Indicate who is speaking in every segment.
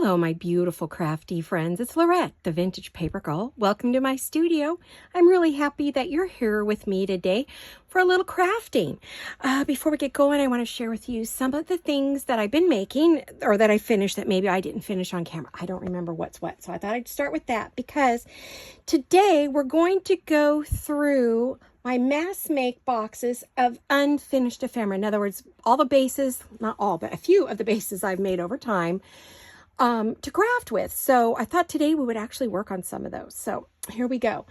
Speaker 1: Hello, my beautiful crafty friends. It's Laurette, the Vintage Paper Girl. Welcome to my studio. I'm really happy that you're here with me today for a little crafting. Before we get going, I want to share with you some of the things that I've been making or that I finished that maybe I didn't finish on camera. I don't remember what's what, so I thought I'd start with that because today we're going to go through my mass make boxes of unfinished ephemera. In other words, all the bases, not all, but a few of the bases I've made over time to craft with. So I thought today we would actually work on some of those. So here we go.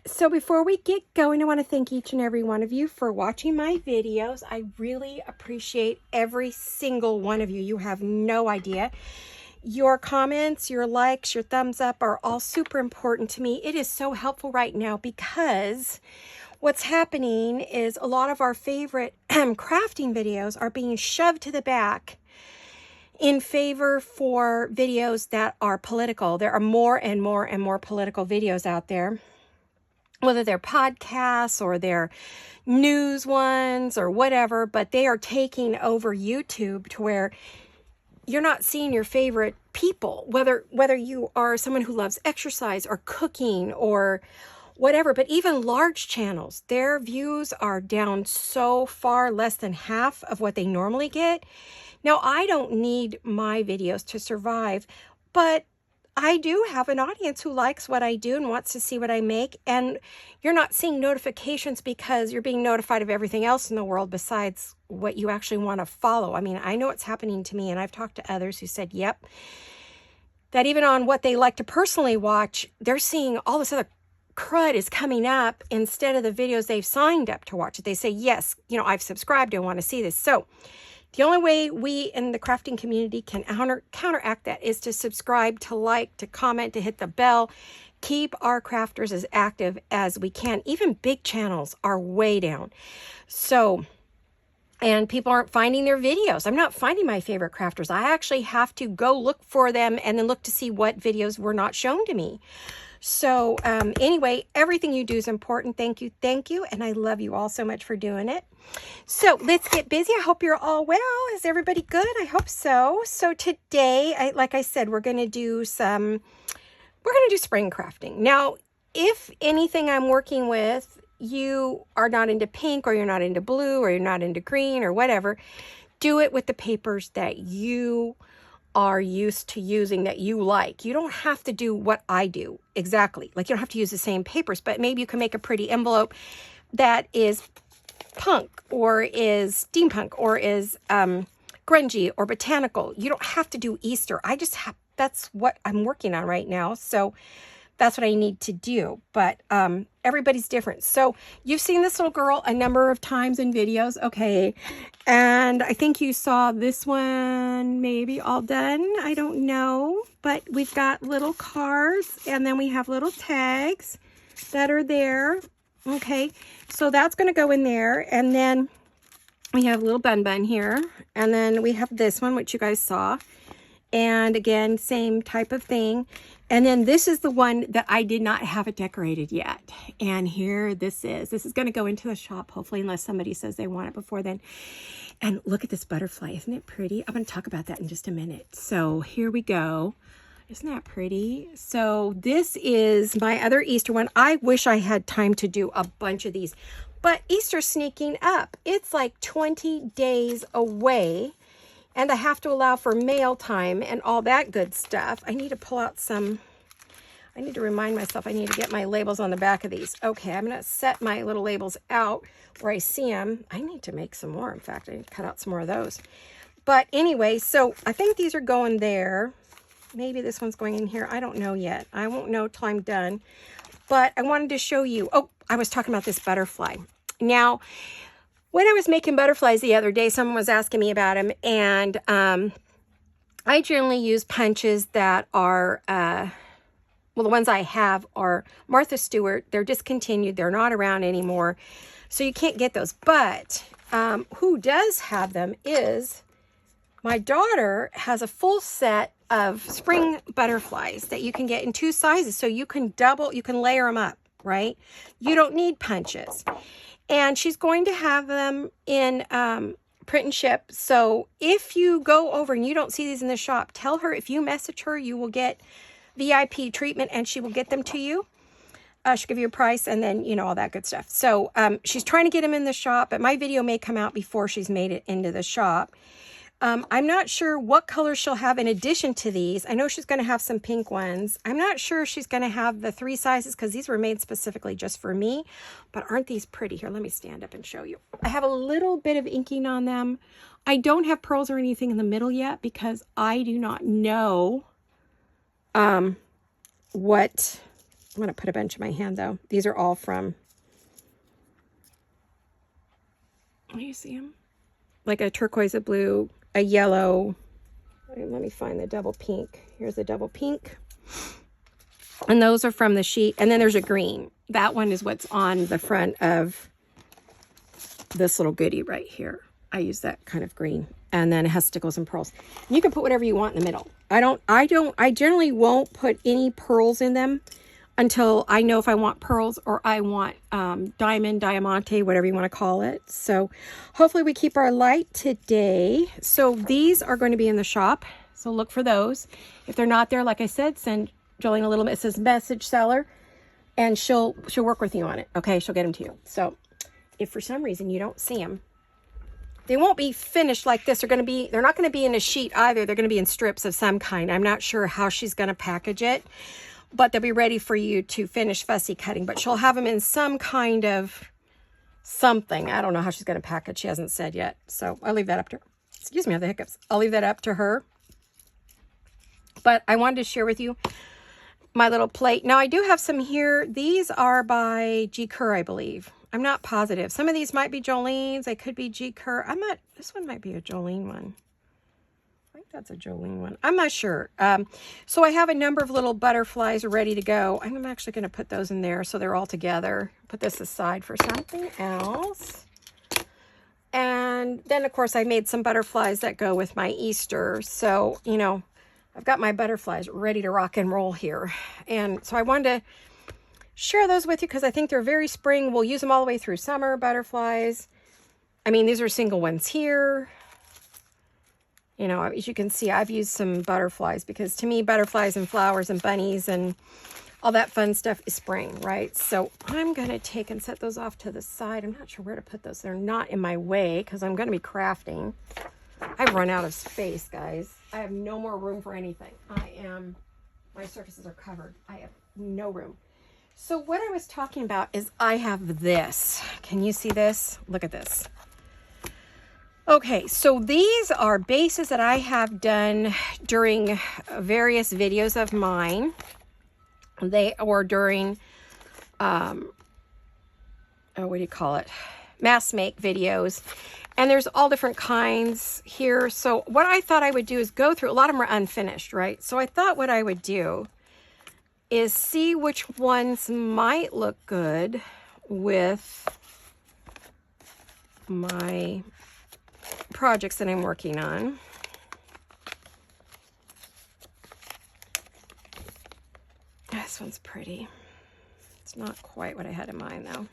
Speaker 1: So before we get going, I want to thank each and every one of you for watching my videos. I really appreciate every single one of you. You have no idea. Your comments, your likes, your thumbs up are all super important to me. It is so helpful right now because what's happening is a lot of our favorite crafting videos are being shoved to the back in favor for videos that are political. There are more and more and more political videos out there, whether they're podcasts or they're news ones or whatever, but they are taking over YouTube to where you're not seeing your favorite people, whether you are someone who loves exercise or cooking or whatever, but even large channels, their views are down so far, less than half of what they normally get. Now, I don't need my videos to survive, but I do have an audience who likes what I do and wants to see what I make. And you're not seeing notifications because you're being notified of everything else in the world besides what you actually want to follow. I mean, I know it's happening to me, and I've talked to others who said, yep, that even on what they like to personally watch, they're seeing all this other crud is coming up instead of the videos they've signed up to watch. They say, yes, I've subscribed, I want to see this. So the only way we in the crafting community can counteract that is to subscribe, to like, to comment, to hit the bell. Keep our crafters as active as we can. Even big channels are way down. So, and people aren't finding their videos. I'm not finding my favorite crafters. I actually have to go look for them and then look to see what videos were not shown to me. So anyway, everything you do is important. Thank you. And I love you all so much for doing it. So let's get busy. I hope you're all well. Is everybody good? I hope so. So today, like I said, we're going to do spring crafting. Now, if anything I'm working with, you are not into pink or you're not into blue or you're not into green or whatever, do it with the papers that you are used to using, that you like. You don't have to do what I do exactly. Like, you don't have to use the same papers, but maybe you can make a pretty envelope that is punk or is steampunk or is grungy or botanical. You don't have to do Easter. That's what I'm working on right now. So that's what I need to do. But everybody's different. So you've seen this little girl a number of times in videos. Okay. And I think you saw this one maybe all done. I don't know. But we've got little cards and then we have little tags that are there. Okay. So that's going to go in there. And then we have a little bun here. And then we have this one, which you guys saw. And again, same type of thing. And then this is the one that I did not have it decorated yet. And here this is. This is going to go into the shop, hopefully, unless somebody says they want it before then. And look at this butterfly. Isn't it pretty? I'm going to talk about that in just a minute. So here we go. Isn't that pretty? So this is my other Easter one. I wish I had time to do a bunch of these. But Easter's sneaking up. It's like 20 days away. And I have to allow for mail time and all that good stuff. I need to pull out I need to remind myself I need to get my labels on the back of these. Okay, I'm going to set my little labels out where I see them. I need to make some more. In fact, I need to cut out some more of those. But anyway, so I think these are going there. Maybe this one's going in here. I don't know yet. I won't know till I'm done. But I wanted to show you. Oh, I was talking about this butterfly. Now, when I was making butterflies the other day, someone was asking me about them, and I generally use punches that are, well, the ones I have are Martha Stewart. They're discontinued. They're not around anymore, so you can't get those. But who does have them is my daughter has a full set of spring butterflies that you can get in 2 sizes, so you can layer them up, right? You don't need punches. And she's going to have them in print and ship. So if you go over and you don't see these in the shop, tell her if you message her, you will get VIP treatment and she will get them to you. She'll give you a price and then, you know, all that good stuff. So she's trying to get them in the shop, but my video may come out before she's made it into the shop. I'm not sure what colors she'll have in addition to these. I know she's going to have some pink ones. I'm not sure she's going to have the 3 sizes because these were made specifically just for me. But aren't these pretty? Here, let me stand up and show you. I have a little bit of inking on them. I don't have pearls or anything in the middle yet because I do not know what... I'm going to put a bunch in my hand, though. These are all from... Do you see them? Like a turquoise, a blue, a yellow. Let me find the double pink. Here's the double pink. And those are from the sheet. And then there's a green. That one is what's on the front of this little goodie right here. I use that kind of green. And then it has stickles and pearls. And you can put whatever you want in the middle. I generally won't put any pearls in them until I know if I want pearls or I want diamond, diamante, whatever you want to call it. So hopefully we keep our light today. So these are going to be in the shop. So look for those. If they're not there, like I said, send Jolene a little bit. It says message seller and she'll work with you on it. Okay, she'll get them to you. So if for some reason you don't see them, they won't be finished like this. They're not going to be in a sheet either. They're going to be in strips of some kind. I'm not sure how she's going to package it, but they'll be ready for you to finish fussy cutting. But she'll have them in some kind of something. I don't know how she's going to package. She hasn't said yet. So I'll leave that up to her. Excuse me, I have the hiccups. I'll leave that up to her. But I wanted to share with you my little plate. Now I do have some here. These are by G. Kerr, I believe. I'm not positive. Some of these might be Jolene's. They could be G. Kerr. This one might be a Jolene one. I think that's a Jolene one. I'm not sure. So I have a number of little butterflies ready to go. I'm actually going to put those in there so they're all together. Put this aside for something else. And then, of course, I made some butterflies that go with my Easter. So, you know, I've got my butterflies ready to rock and roll here. And so I wanted to share those with you because I think they're very spring. We'll use them all the way through summer, butterflies. I mean, these are single ones here. You know, as you can see, I've used some butterflies because to me, butterflies and flowers and bunnies and all that fun stuff is spring, right? So I'm going to take and set those off to the side. I'm not sure where to put those. They're not in my way because I'm going to be crafting. I've run out of space, guys. I have no more room for anything. My surfaces are covered. I have no room. So what I was talking about is I have this. Can you see this? Look at this. Okay, so these are bases that I have done during various videos of mine. They were during, what do you call it? Mass make videos. And there's all different kinds here. So what I thought I would do is go through, a lot of them are unfinished, right? So I thought what I would do is see which ones might look good with my projects that I'm working on. This one's pretty. It's not quite what I had in mind, though.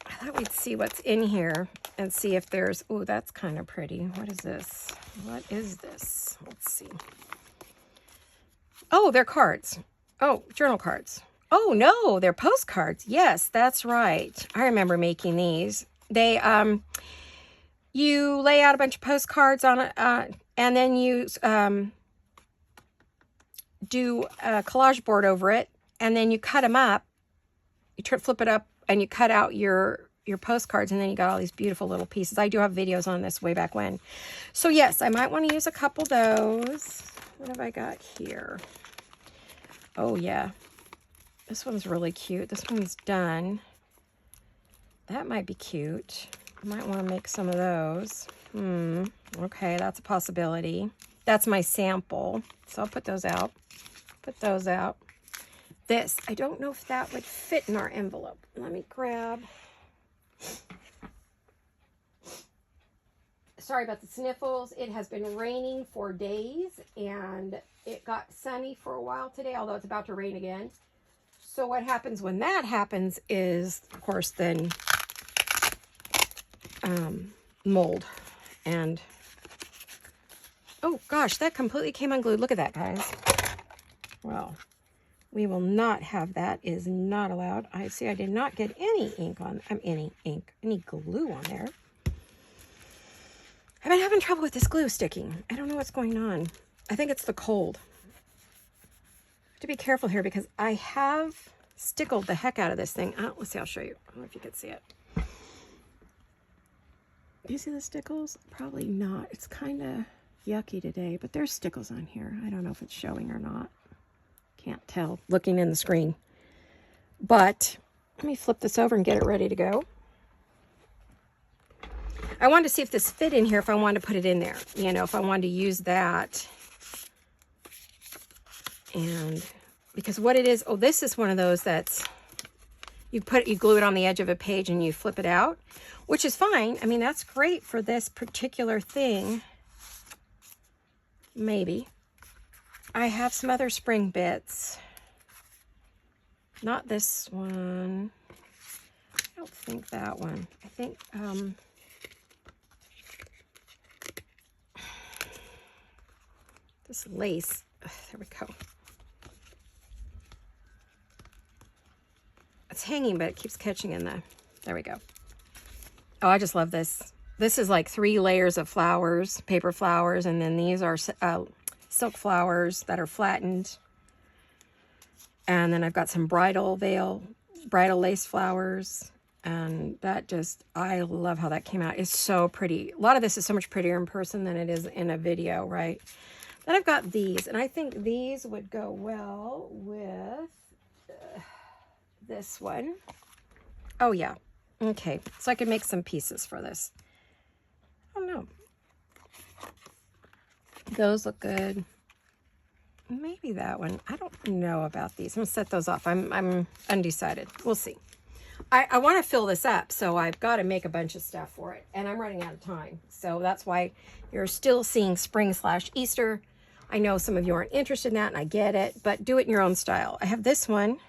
Speaker 1: I thought we'd see what's in here and see if there's... Oh, that's kind of pretty. What is this? What is this? Let's see. Oh, they're cards. Oh, journal cards. Oh, no, they're postcards. Yes, that's right. I remember making these. They, you lay out a bunch of postcards on it, and then you do a collage board over it, and then you cut them up. You flip it up, and you cut out your postcards, and then you got all these beautiful little pieces. I do have videos on this way back when. So, yes, I might want to use a couple of those. What have I got here? Oh, yeah. This one's really cute. This one's done. That might be cute. I might want to make some of those. Okay, that's a possibility. That's my sample. So I'll put those out. Put those out. This, I don't know if that would fit in our envelope. Let me grab. Sorry about the sniffles. It has been raining for days, and it got sunny for a while today, although it's about to rain again. So what happens when that happens is, of course, then mold. And, oh gosh, that completely came unglued. Look at that, guys. Well, we will not have that. Is not allowed. I see I did not get any ink on, any glue on there. I've been having trouble with this glue sticking. I don't know what's going on. I think it's the cold. I have to be careful here because I have stickled the heck out of this thing. Let's see, I'll show you. I don't know if you can see it. Do you see the stickles? Probably not. It's kind of yucky today, but there's stickles on here. I don't know if it's showing or not. Can't tell looking in the screen. But let me flip this over and get it ready to go. I wanted to see if this fit in here, if I wanted to put it in there. You know, if I wanted to use that. And because what it is, oh, this is one of those that's, you glue it on the edge of a page and you flip it out, which is fine. I mean, that's great for this particular thing. Maybe. I have some other spring bits. Not this one. I don't think that one. I think, this lace, there we go. It's hanging, but it keeps catching in the, there we go. Oh, I just love this. This is like 3 layers of flowers, paper flowers, and then these are silk flowers that are flattened. And then I've got some bridal lace flowers. And that just, I love how that came out. It's so pretty. A lot of this is so much prettier in person than it is in a video, right? Then I've got these, and I think these would go well with this one. Oh, yeah. Okay, so I could make some pieces for this. I don't know. Those look good. Maybe that one. I don't know about these. I'm going to set those off. I'm undecided. We'll see. I want to fill this up, so I've got to make a bunch of stuff for it, and I'm running out of time. So that's why you're still seeing spring/Easter. I know some of you aren't interested in that, and I get it, but do it in your own style. I have this one.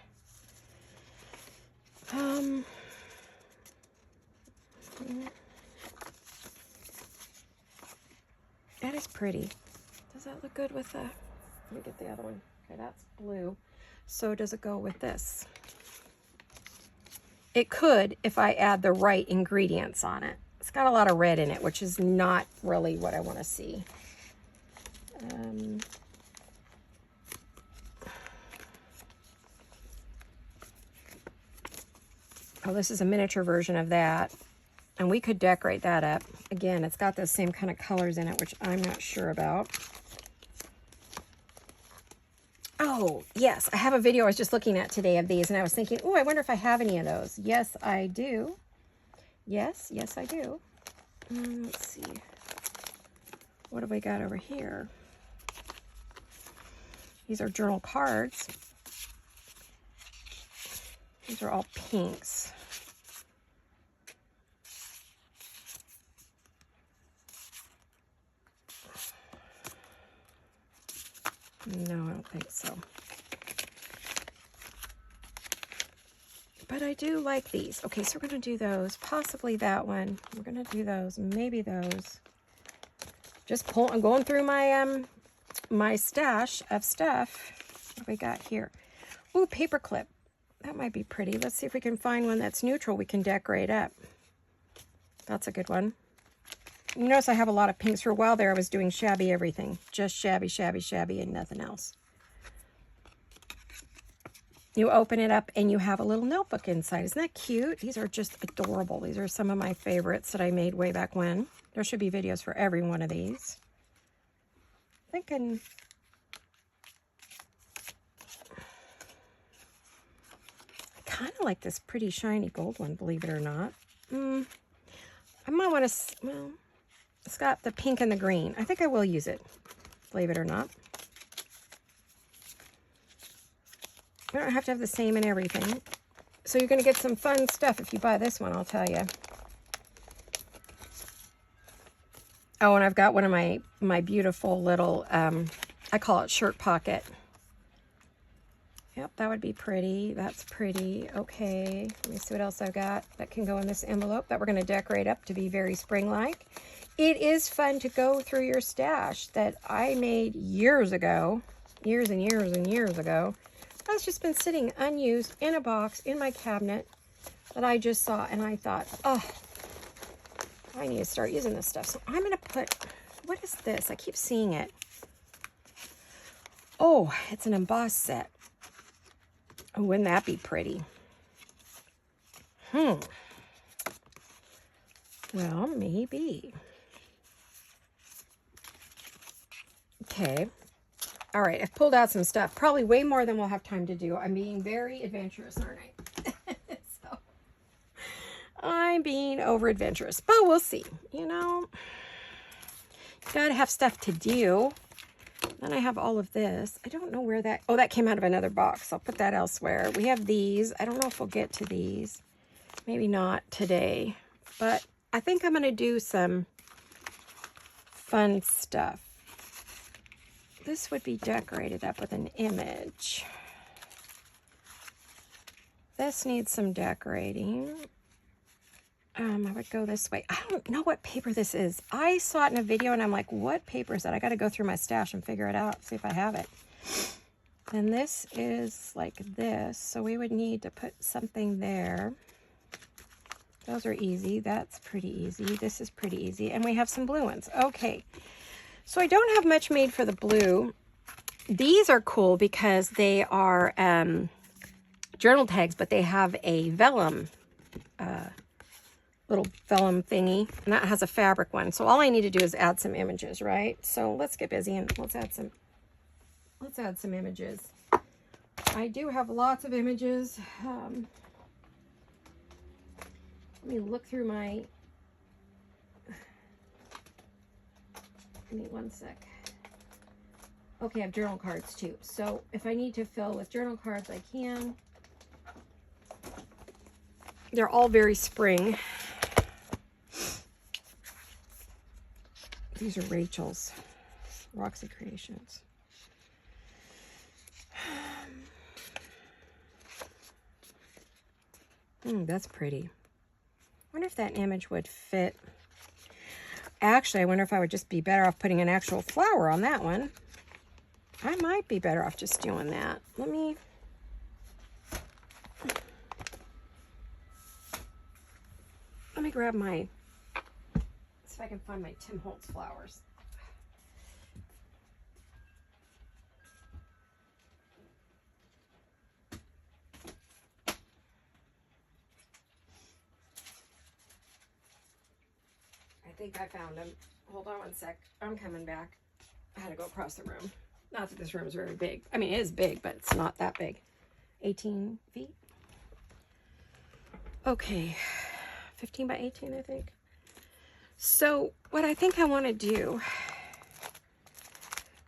Speaker 1: That is pretty. Does that look good with the, let me get the other one. Okay, that's blue. So does it go with this? It could if I add the right ingredients on it. It's got a lot of red in it, which is not really what I want to see. Oh, this is a miniature version of that. And we could decorate that up. Again, it's got those same kind of colors in it, which I'm not sure about. Oh, yes. I have a video I was just looking at today of these, and I was thinking, oh, I wonder if I have any of those. Yes, I do. Yes, I do. Let's see. What have we got over here? These are journal cards. These are all pinks. No, I don't think so. But I do like these. Okay, so we're going to do those. Possibly that one. We're going to do those. Maybe those. Just I'm going through my my stash of stuff. What do we got here? Ooh, paper clip. That might be pretty. Let's see if we can find one that's neutral we can decorate up. That's a good one. You notice I have a lot of pinks. For a while there, I was doing shabby everything. Just shabby, shabby, shabby, and nothing else. You open it up, and you have a little notebook inside. Isn't that cute? These are just adorable. These are some of my favorites that I made way back when. There should be videos for every one of these. Thinking... I kind of like this pretty shiny gold one, believe it or not. I might want to... Well... It's got the pink and the green. I think I will use it, believe it or not. You don't have to have the same in everything. So you're going to get some fun stuff if you buy this one, I'll tell you. Oh, and I've got one of my beautiful little, I call it shirt pocket. Yep, that would be pretty. That's pretty. Okay, let me see what else I've got that can go in this envelope that we're going to decorate up to be very spring-like. It is fun to go through your stash that I made years ago, years and years and years ago. That's just been sitting unused in a box in my cabinet that I just saw, and I thought, oh, I need to start using this stuff. So I'm going to put, what is this? I keep seeing it. Oh, it's an embossed set. Oh, wouldn't that be pretty? Well, maybe. Okay. All right, I've pulled out some stuff. Probably way more than we'll have time to do. I'm being very adventurous, aren't I? So, I'm being over adventurous, but we'll see. You know, you gotta have stuff to do. Then I have all of this. I don't know where that... Oh, that came out of another box. I'll put that elsewhere. We have these. I don't know if we'll get to these. Maybe not today. But I think I'm going to do some fun stuff. This would be decorated up with an image. This needs some decorating. I would go this way. I don't know what paper this is. I saw it in a video and I'm like, what paper is that? I got to go through my stash and figure it out, see if I have it. And this is like this. So we would need to put something there. Those are easy. That's pretty easy. This is pretty easy. And we have some blue ones. Okay. So I don't have much made for the blue. These are cool because they are journal tags, but they have a vellum little vellum thingy, and that has a fabric one. So all I need to do is add some images, right? So let's get busy and let's add some images. I do have lots of images. Let me look through my... Give me one sec. Okay, I have journal cards too. So if I need to fill with journal cards, I can. They're all very spring. These are Rachel's Roxy Creations. That's pretty. I wonder if that image would fit. Actually, I wonder if I would just be better off putting an actual flower on that one. I might be better off just doing that. Let me grab my, see if I can find my Tim Holtz flowers. I think I found them. Hold on one sec. I'm coming back. I had to go across the room. Not that this room is very big. I mean, it is big, but it's not that big. 18 feet. Okay. 15 by 18, I think. So what I think I want to do...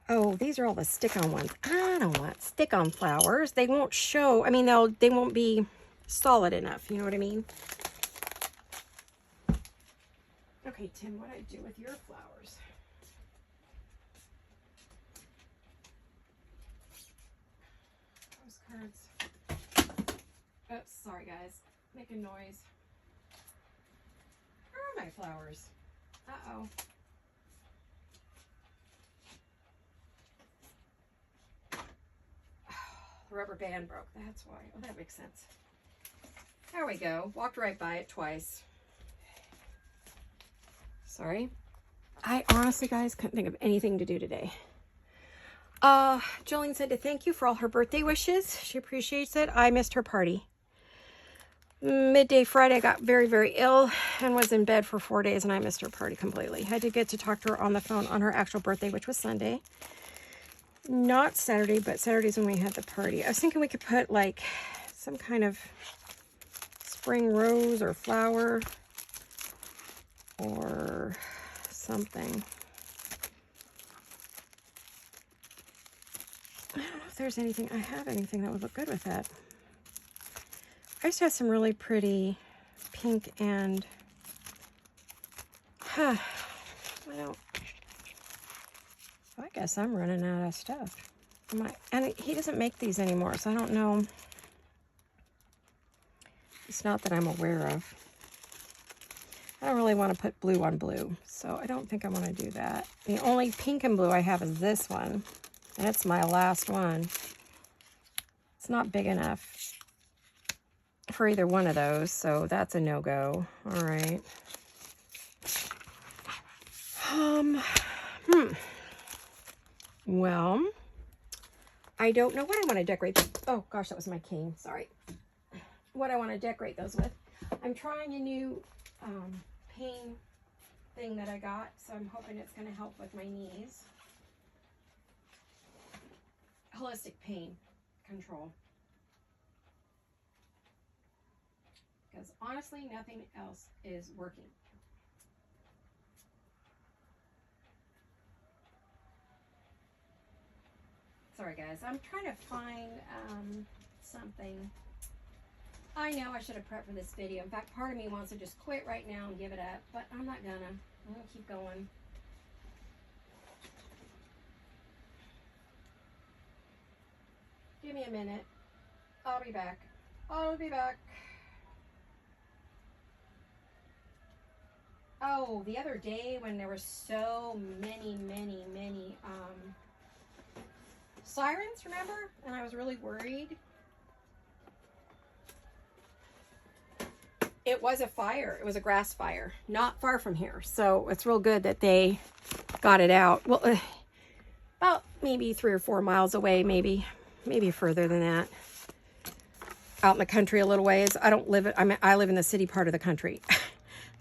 Speaker 1: Oh, these are all the stick-on ones. I don't want stick-on flowers. They won't show. I mean, they won't be solid enough. You know what I mean? Okay, Tim, what do I do with your flowers? Postcards. Oops, sorry guys. Making noise. Where are my flowers? Uh-oh. The rubber band broke. That's why. Oh, that makes sense. There we go. Walked right by it twice. Sorry. I honestly, guys, couldn't think of anything to do today. Jolene said to thank you for all her birthday wishes. She appreciates it. I missed her party. Midday Friday, I got very, very ill and was in bed for 4 days, and I missed her party completely. I did get to talk to her on the phone on her actual birthday, which was Sunday. Not Saturday, but Saturday's when we had the party. I was thinking we could put, like, some kind of spring rose or flower or something. I don't know if there's anything, I have anything that would look good with that. I just have some really pretty pink and, I guess I'm running out of stuff. And he doesn't make these anymore, so I don't know. It's not that I'm aware of. I don't really want to put blue on blue, so I don't think I want to do that. The only pink and blue I have is this one, and it's my last one. It's not big enough for either one of those, so that's a no-go. All right. Well, I don't know what I want to decorate. Oh gosh, that was my cane. Sorry. What I want to decorate those with. I'm trying a new pain thing that I got, so I'm hoping it's going to help with my knees. Holistic pain control. Because honestly, nothing else is working. Sorry guys, I'm trying to find something. I know I should have prepped for this video. In fact, part of me wants to just quit right now and give it up, but I'm not gonna. I'm gonna keep going. Give me a minute. I'll be back. I'll be back. Oh, the other day when there were so many sirens, remember? And I was really worried. It was a fire. It was a grass fire, not far from here. So it's real good that they got it out. Well, about maybe 3 or 4 miles away, maybe further than that. Out in the country a little ways. I don't live. I live in the city part of the country.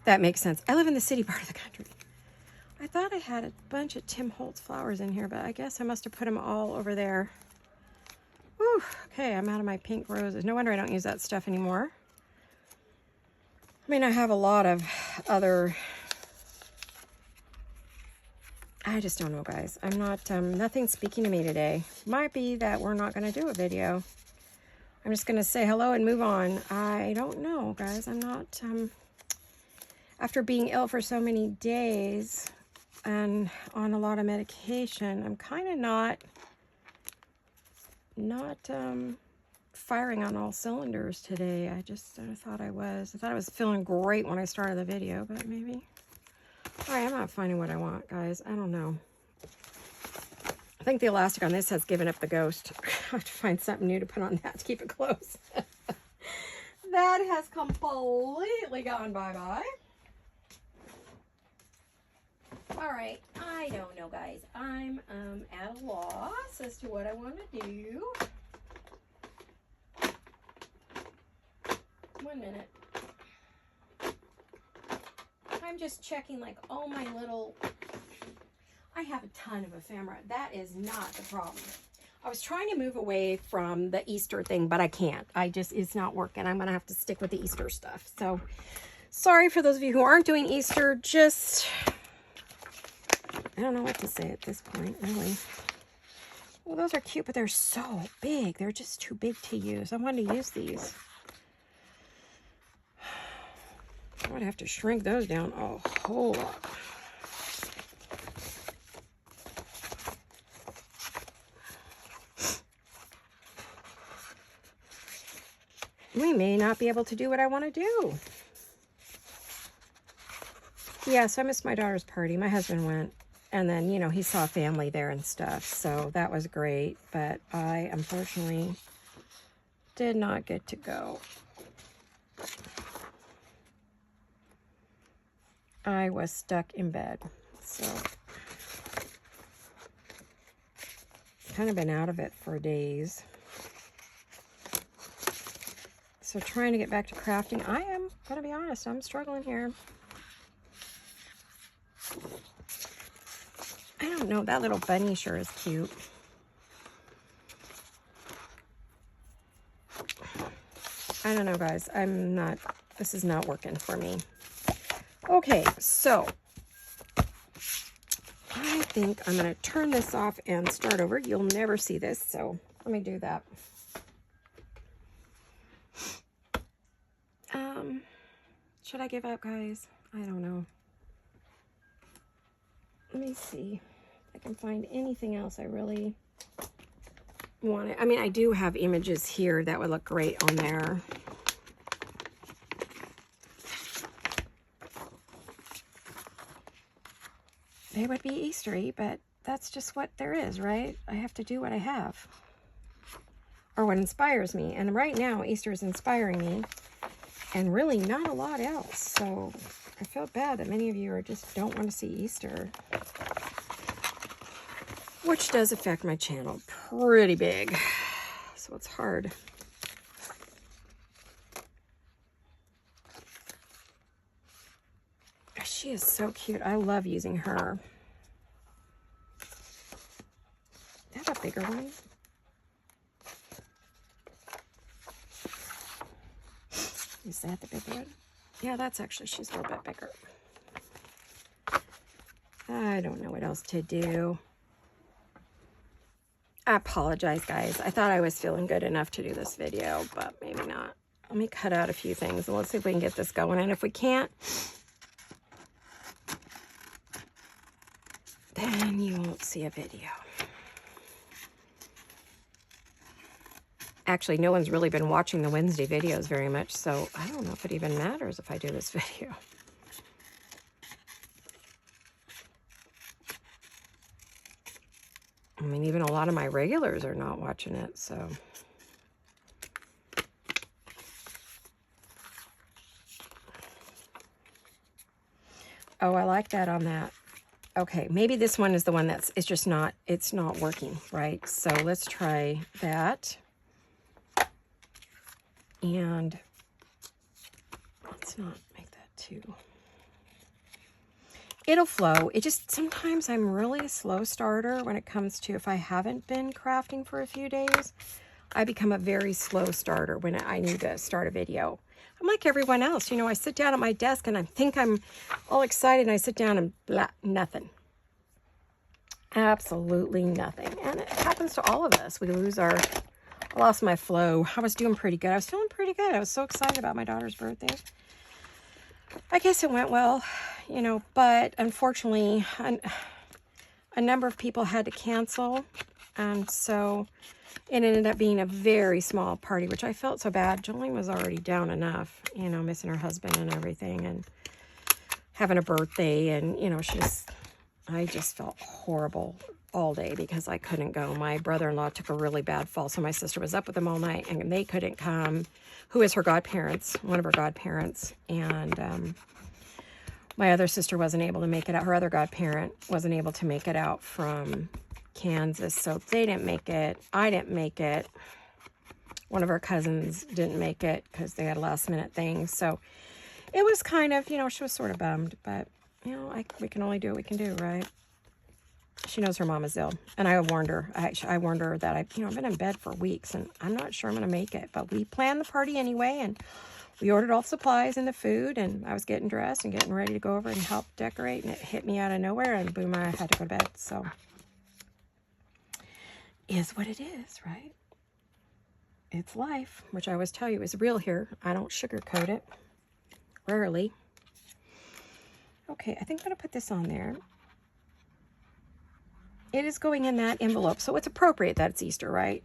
Speaker 1: That makes sense. I live in the city part of the country. I thought I had a bunch of Tim Holtz flowers in here, but I guess I must have put them all over there. Whew. Okay, I'm out of my pink roses. No wonder I don't use that stuff anymore. I mean, I have a lot of other... I just don't know, guys. I'm not... nothing's speaking to me today. Might be that we're not going to do a video. I'm just going to say hello and move on. I don't know, guys. I'm not... after being ill for so many days and on a lot of medication, I'm kind of not firing on all cylinders today. I thought I was. I thought I was feeling great when I started the video, but maybe. All right, I'm not finding what I want, guys. I don't know. I think the elastic on this has given up the ghost. I have to find something new to put on that to keep it close. That has completely gone bye-bye. All right, I don't know, guys. I'm at a loss as to what I want to do. 1 minute. I'm just checking like all my little... I have a ton of ephemera. That is not the problem. I was trying to move away from the Easter thing, but I can't. It's not working. I'm going to have to stick with the Easter stuff. So, sorry for those of you who aren't doing Easter. Just... I don't know what to say at this point, really. Well, those are cute, but they're so big. They're just too big to use. I wanted to use these. I would have to shrink those down a whole lot. We may not be able to do what I want to do. Yes, I missed my daughter's party. My husband went. And then, you know, he saw family there and stuff. So that was great. But I, unfortunately, did not get to go. I was stuck in bed. So, kind of been out of it for days. So trying to get back to crafting. I am, gotta be honest, I'm struggling here. I don't know, that little bunny sure is cute. I don't know, guys. This is not working for me. Okay, so I think I'm going to turn this off and start over. You'll never see this, so let me do that. Should I give up, guys? I don't know. Let me see if I can find anything else I really want it. I mean, I do have images here that would look great on there. They would be Eastery, but that's just what there is, right? I have to do what I have, or what inspires me. And right now, Easter is inspiring me, and really not a lot else. So I feel bad that many of you just don't want to see Easter, which does affect my channel pretty big. So it's hard. She is so cute. I love using her. I have a bigger one. Is that the bigger one? Yeah, that's actually, she's a little bit bigger. I don't know what else to do. I apologize, guys. I thought I was feeling good enough to do this video, but maybe not. Let me cut out a few things and let's see if we can get this going. And if we can't, then you won't see a video. Actually, no one's really been watching the Wednesday videos very much, so I don't know if it even matters if I do this video. I mean, even a lot of my regulars are not watching it, so. Oh, I like that on that. Okay, maybe this one is the one that's, it's not working, right? So let's try that. And let's not make that too. It'll flow. It just, sometimes I'm really a slow starter when it comes to, if I haven't been crafting for a few days, I become a very slow starter when I need to start a video. I'm like everyone else, you know, I sit down at my desk and I think I'm all excited and I sit down and blah, nothing. Absolutely nothing. And it happens to all of us. We lose our, I lost my flow. I was doing pretty good. I was feeling pretty good. I was so excited about my daughter's birthday. I guess it went well, you know, but unfortunately, a number of people had to cancel. And so it ended up being a very small party, which I felt so bad. Jolene was already down enough, you know, missing her husband and everything and having a birthday. And, you know, I just felt horrible all day because I couldn't go. My brother-in-law took a really bad fall, so my sister was up with them all night, and they couldn't come, who is her godparents, one of her godparents, and my other sister wasn't able to make it out. Her other godparent wasn't able to make it out from Kansas, so they didn't make it. I didn't make it. One of our cousins didn't make it because they had a last-minute thing, so it was kind of, you know, she was sort of bummed, but, you know, we can only do what we can do, right? She knows her mom is ill, and I warned her. I warned her that I've been in bed for weeks, and I'm not sure I'm going to make it. But we planned the party anyway, and we ordered all the supplies and the food, and I was getting dressed and getting ready to go over and help decorate, and it hit me out of nowhere, and boom, I had to go to bed. So, is what it is, right? It's life, which I always tell you is real here. I don't sugarcoat it, rarely. Okay, I think I'm going to put this on there. It is going in that envelope, so it's appropriate that it's Easter, right?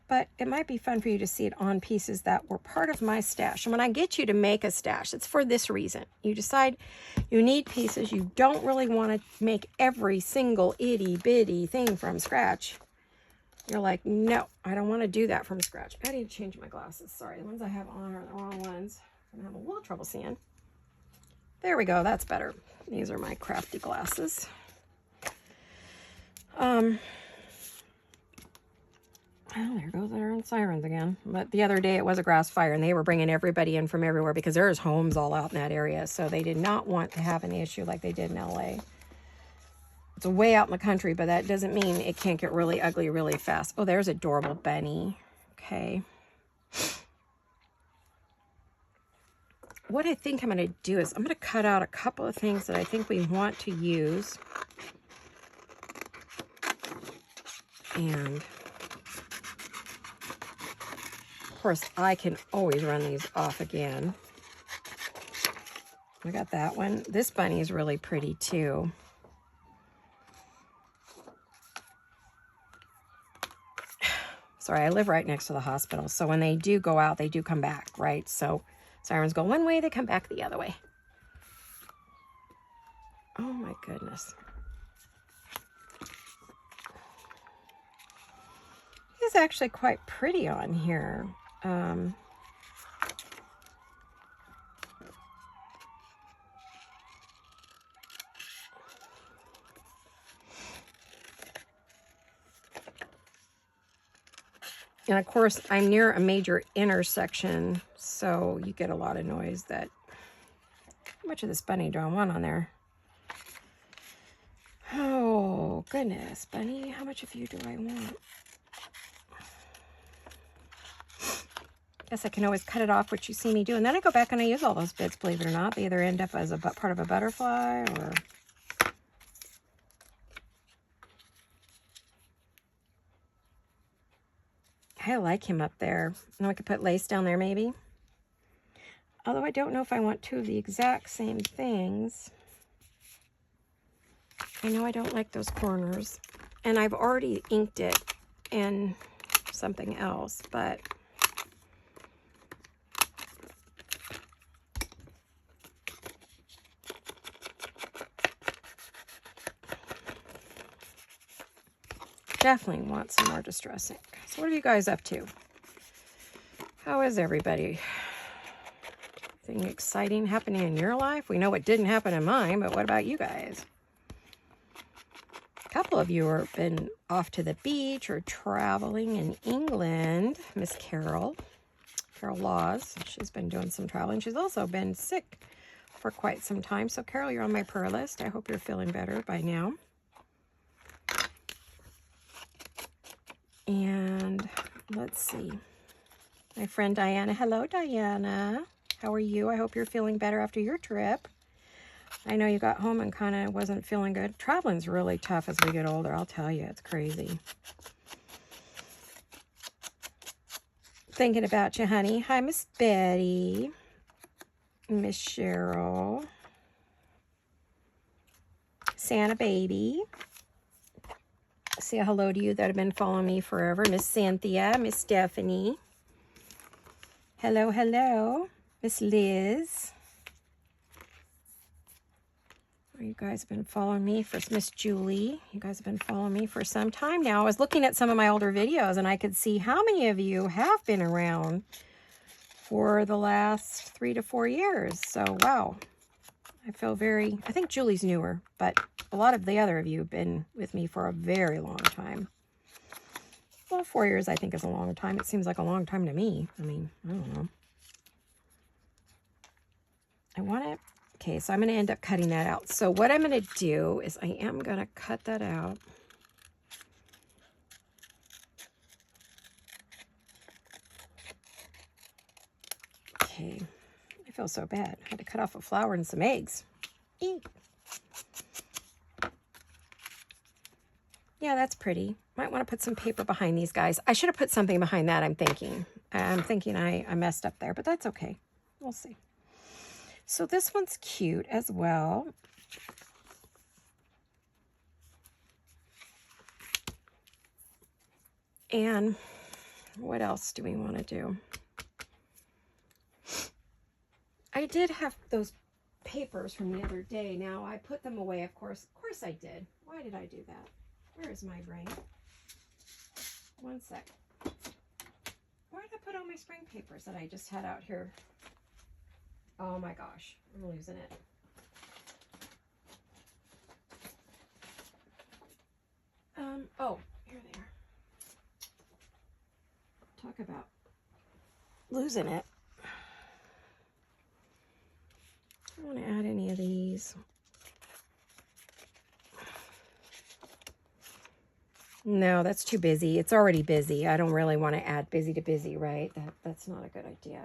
Speaker 1: But it might be fun for you to see it on pieces that were part of my stash. And when I get you to make a stash, it's for this reason. You decide you need pieces. You don't really want to make every single itty-bitty thing from scratch. You're like, no, I don't want to do that from scratch. I need to change my glasses. Sorry, the ones I have on are the wrong ones. I'm having a little trouble seeing. There we go, that's better. These are my crafty glasses. Well, there goes our own sirens again. But the other day it was a grass fire, and they were bringing everybody in from everywhere because there's homes all out in that area. So they did not want to have an issue like they did in LA. It's way out in the country, but that doesn't mean it can't get really ugly really fast. Oh, there's adorable Benny. Okay. What I think I'm going to do is I'm going to cut out a couple of things that I think we want to use. And of course, I can always run these off again. I got that one. This bunny is really pretty too. Sorry, I live right next to the hospital. So when they do go out, they do come back, right? So sirens go one way, they come back the other way. Oh my goodness. It's actually quite pretty on here. And of course, I'm near a major intersection, so you get a lot of noise. That, how much of this bunny do I want on there? Oh, goodness, bunny, how much of you do I want? Guess I can always cut it off, what you see me do, and then I go back and I use all those bits, believe it or not. They either end up as a part of a butterfly or... I like him up there. Now I could put lace down there maybe. Although I don't know if I want two of the exact same things. I know I don't like those corners. And I've already inked it in something else, but... definitely want some more distress ink. So what are you guys up to? How is everybody? Anything exciting happening in your life? We know what didn't happen in mine, but what about you guys? A couple of you have been off to the beach or traveling in England. Miss Carol Laws, she's been doing some traveling. She's also been sick for quite some time. So Carol, you're on my prayer list. I hope you're feeling better by now. And let's see. My friend Diana. Hello, Diana. How are you? I hope you're feeling better after your trip. I know you got home and kind of wasn't feeling good. Traveling's really tough as we get older. I'll tell you, it's crazy. Thinking about you, honey. Hi, Miss Betty. Miss Cheryl. Santa Baby. Say a hello to you that have been following me forever. Miss Cynthia, Miss Stephanie. Hello, hello. Miss Liz. You guys have been following me for Miss Julie. You guys have been following me for some time now. I was looking at some of my older videos and I could see how many of you have been around for the last 3 to 4 years. So, wow. I feel very, I think Julie's newer, but a lot of the other of you have been with me for a very long time. Well, 4 years I think is a long time. It seems like a long time to me. I mean, I don't know. I want to, okay, so I'm going to end up cutting that out. So what I'm going to do is I am going to cut that out. Okay. I feel so bad. I had to cut off a flower and some eggs. Eek. Yeah, that's pretty. Might want to put some paper behind these guys. I should have put something behind that, I'm thinking. I messed up there, but that's okay. We'll see. So this one's cute as well. And what else do we want to do? I did have those papers from the other day. Now, I put them away, of course. Of course I did. Why did I do that? Where is my brain? One sec. Where did I put all my spring papers that I just had out here? Oh my gosh, I'm losing it. Oh, here they are. Talk about losing it. I don't want to add any of these. No, that's too busy. It's already busy. I don't really want to add busy to busy, right? That's not a good idea.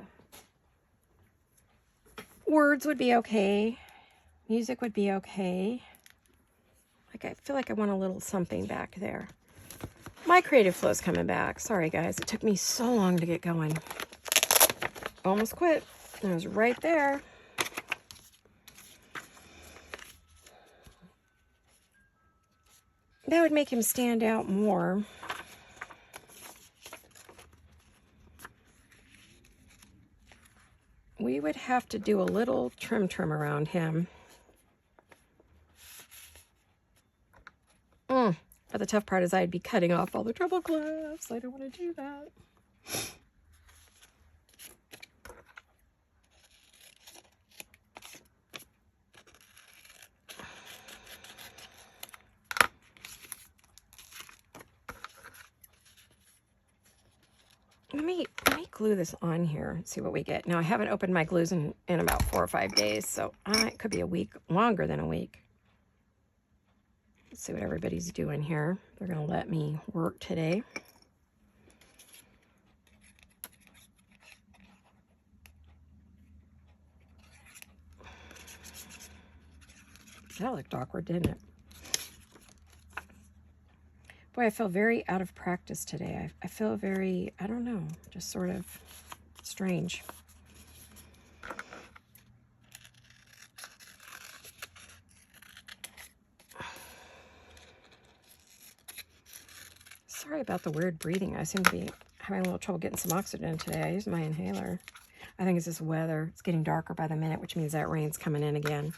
Speaker 1: Words would be okay. Music would be okay. Like, I feel like I want a little something back there. My creative flow's coming back. Sorry, guys. It took me so long to get going. Almost quit. I was right there. That would make him stand out more. we would have to do a little trim around him. But the tough part is I'd be cutting off all the treble clefs. I don't want to do that. Let me glue this on here and see what we get. Now, I haven't opened my glues in about 4 or 5 days, so it could be a week, longer than a week. Let's see what everybody's doing here. They're going to let me work today. That looked awkward, didn't it? Boy, I feel very out of practice today. I feel very, I don't know, just sort of strange. Sorry about the weird breathing. I seem to be having a little trouble getting some oxygen today. I used my inhaler. I think it's this weather. It's getting darker by the minute, which means that rain's coming in again.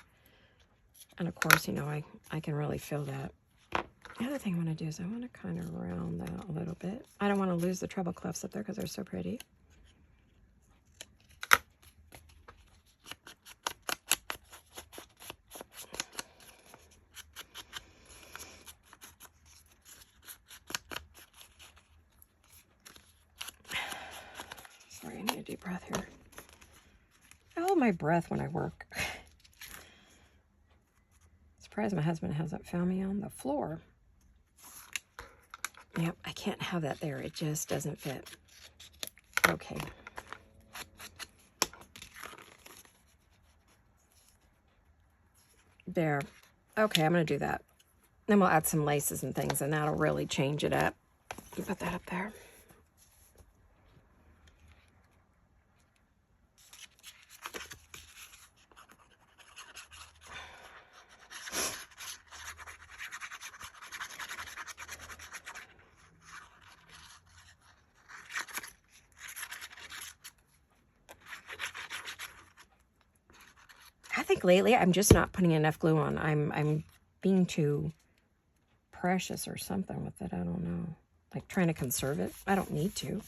Speaker 1: And of course, you know, I can really feel that. The other thing I want to do is I want to kind of round that a little bit. I don't want to lose the treble clefs up there because they're so pretty. Sorry, I need a deep breath here. I hold my breath when I work. Surprised my husband hasn't found me on the floor. Yep, I can't have that there. It just doesn't fit. Okay. There. Okay, I'm going to do that. Then we'll add some laces and things, and that'll really change it up. Put that up there. I think lately I'm just not putting enough glue on. I'm being too precious or something with it. I don't know. Like trying to conserve it. I don't need to.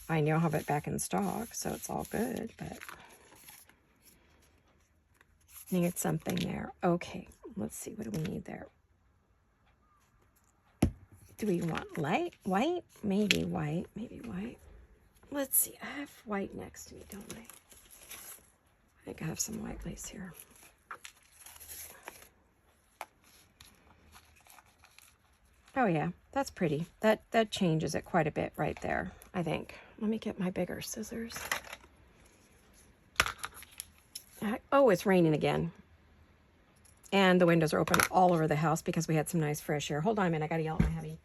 Speaker 1: I now have it back in stock, so it's all good, but need something there. Okay, let's see. What do we need there? Do we want light? White? Maybe white. Maybe white. Let's see. I have white next to me, don't I? I think I have some white lace here. Oh yeah, that's pretty. That changes it quite a bit right there, I think. Let me get my bigger scissors. Oh, it's raining again. And the windows are open all over the house because we had some nice fresh air. Hold on a minute, I gotta yell at my hubby.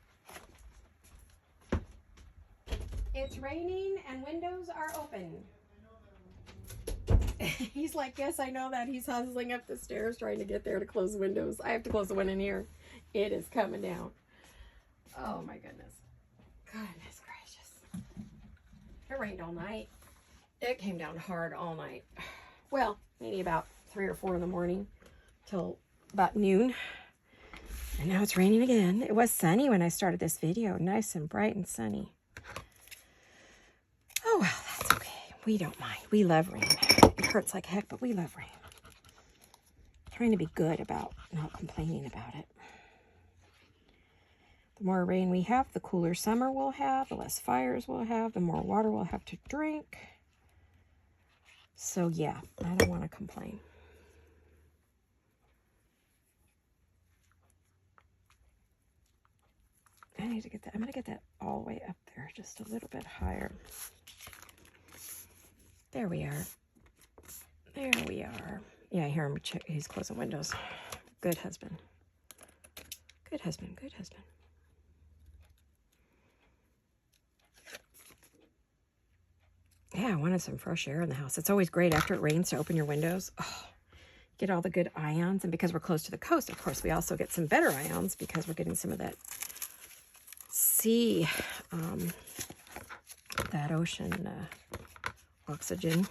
Speaker 1: It's raining and windows are open. He's like, yes, I know that. He's hustling up the stairs trying to get there to close the windows. I have to close the one in here. It is coming down. Oh my goodness. Goodness gracious. It rained all night. It came down hard all night. Well, maybe about 3 or 4 in the morning till about noon. And now it's raining again. It was sunny when I started this video. Nice and bright and sunny. Oh, well, that's okay. We don't mind. We love rain. It hurts like heck, but we love rain. Trying to be good about not complaining about it. The more rain we have, the cooler summer we'll have, the less fires we'll have, the more water we'll have to drink. So yeah, I don't want to complain. I need to get that. I'm going to get that all the way up there, just a little bit higher. There we are. There we are. Yeah, I hear him. He's closing windows. Good husband. Good husband. Good husband. Yeah, I wanted some fresh air in the house. It's always great after it rains to open your windows. Oh, get all the good ions. And because we're close to the coast, of course, we also get some better ions because we're getting some of that sea, that ocean oxygen.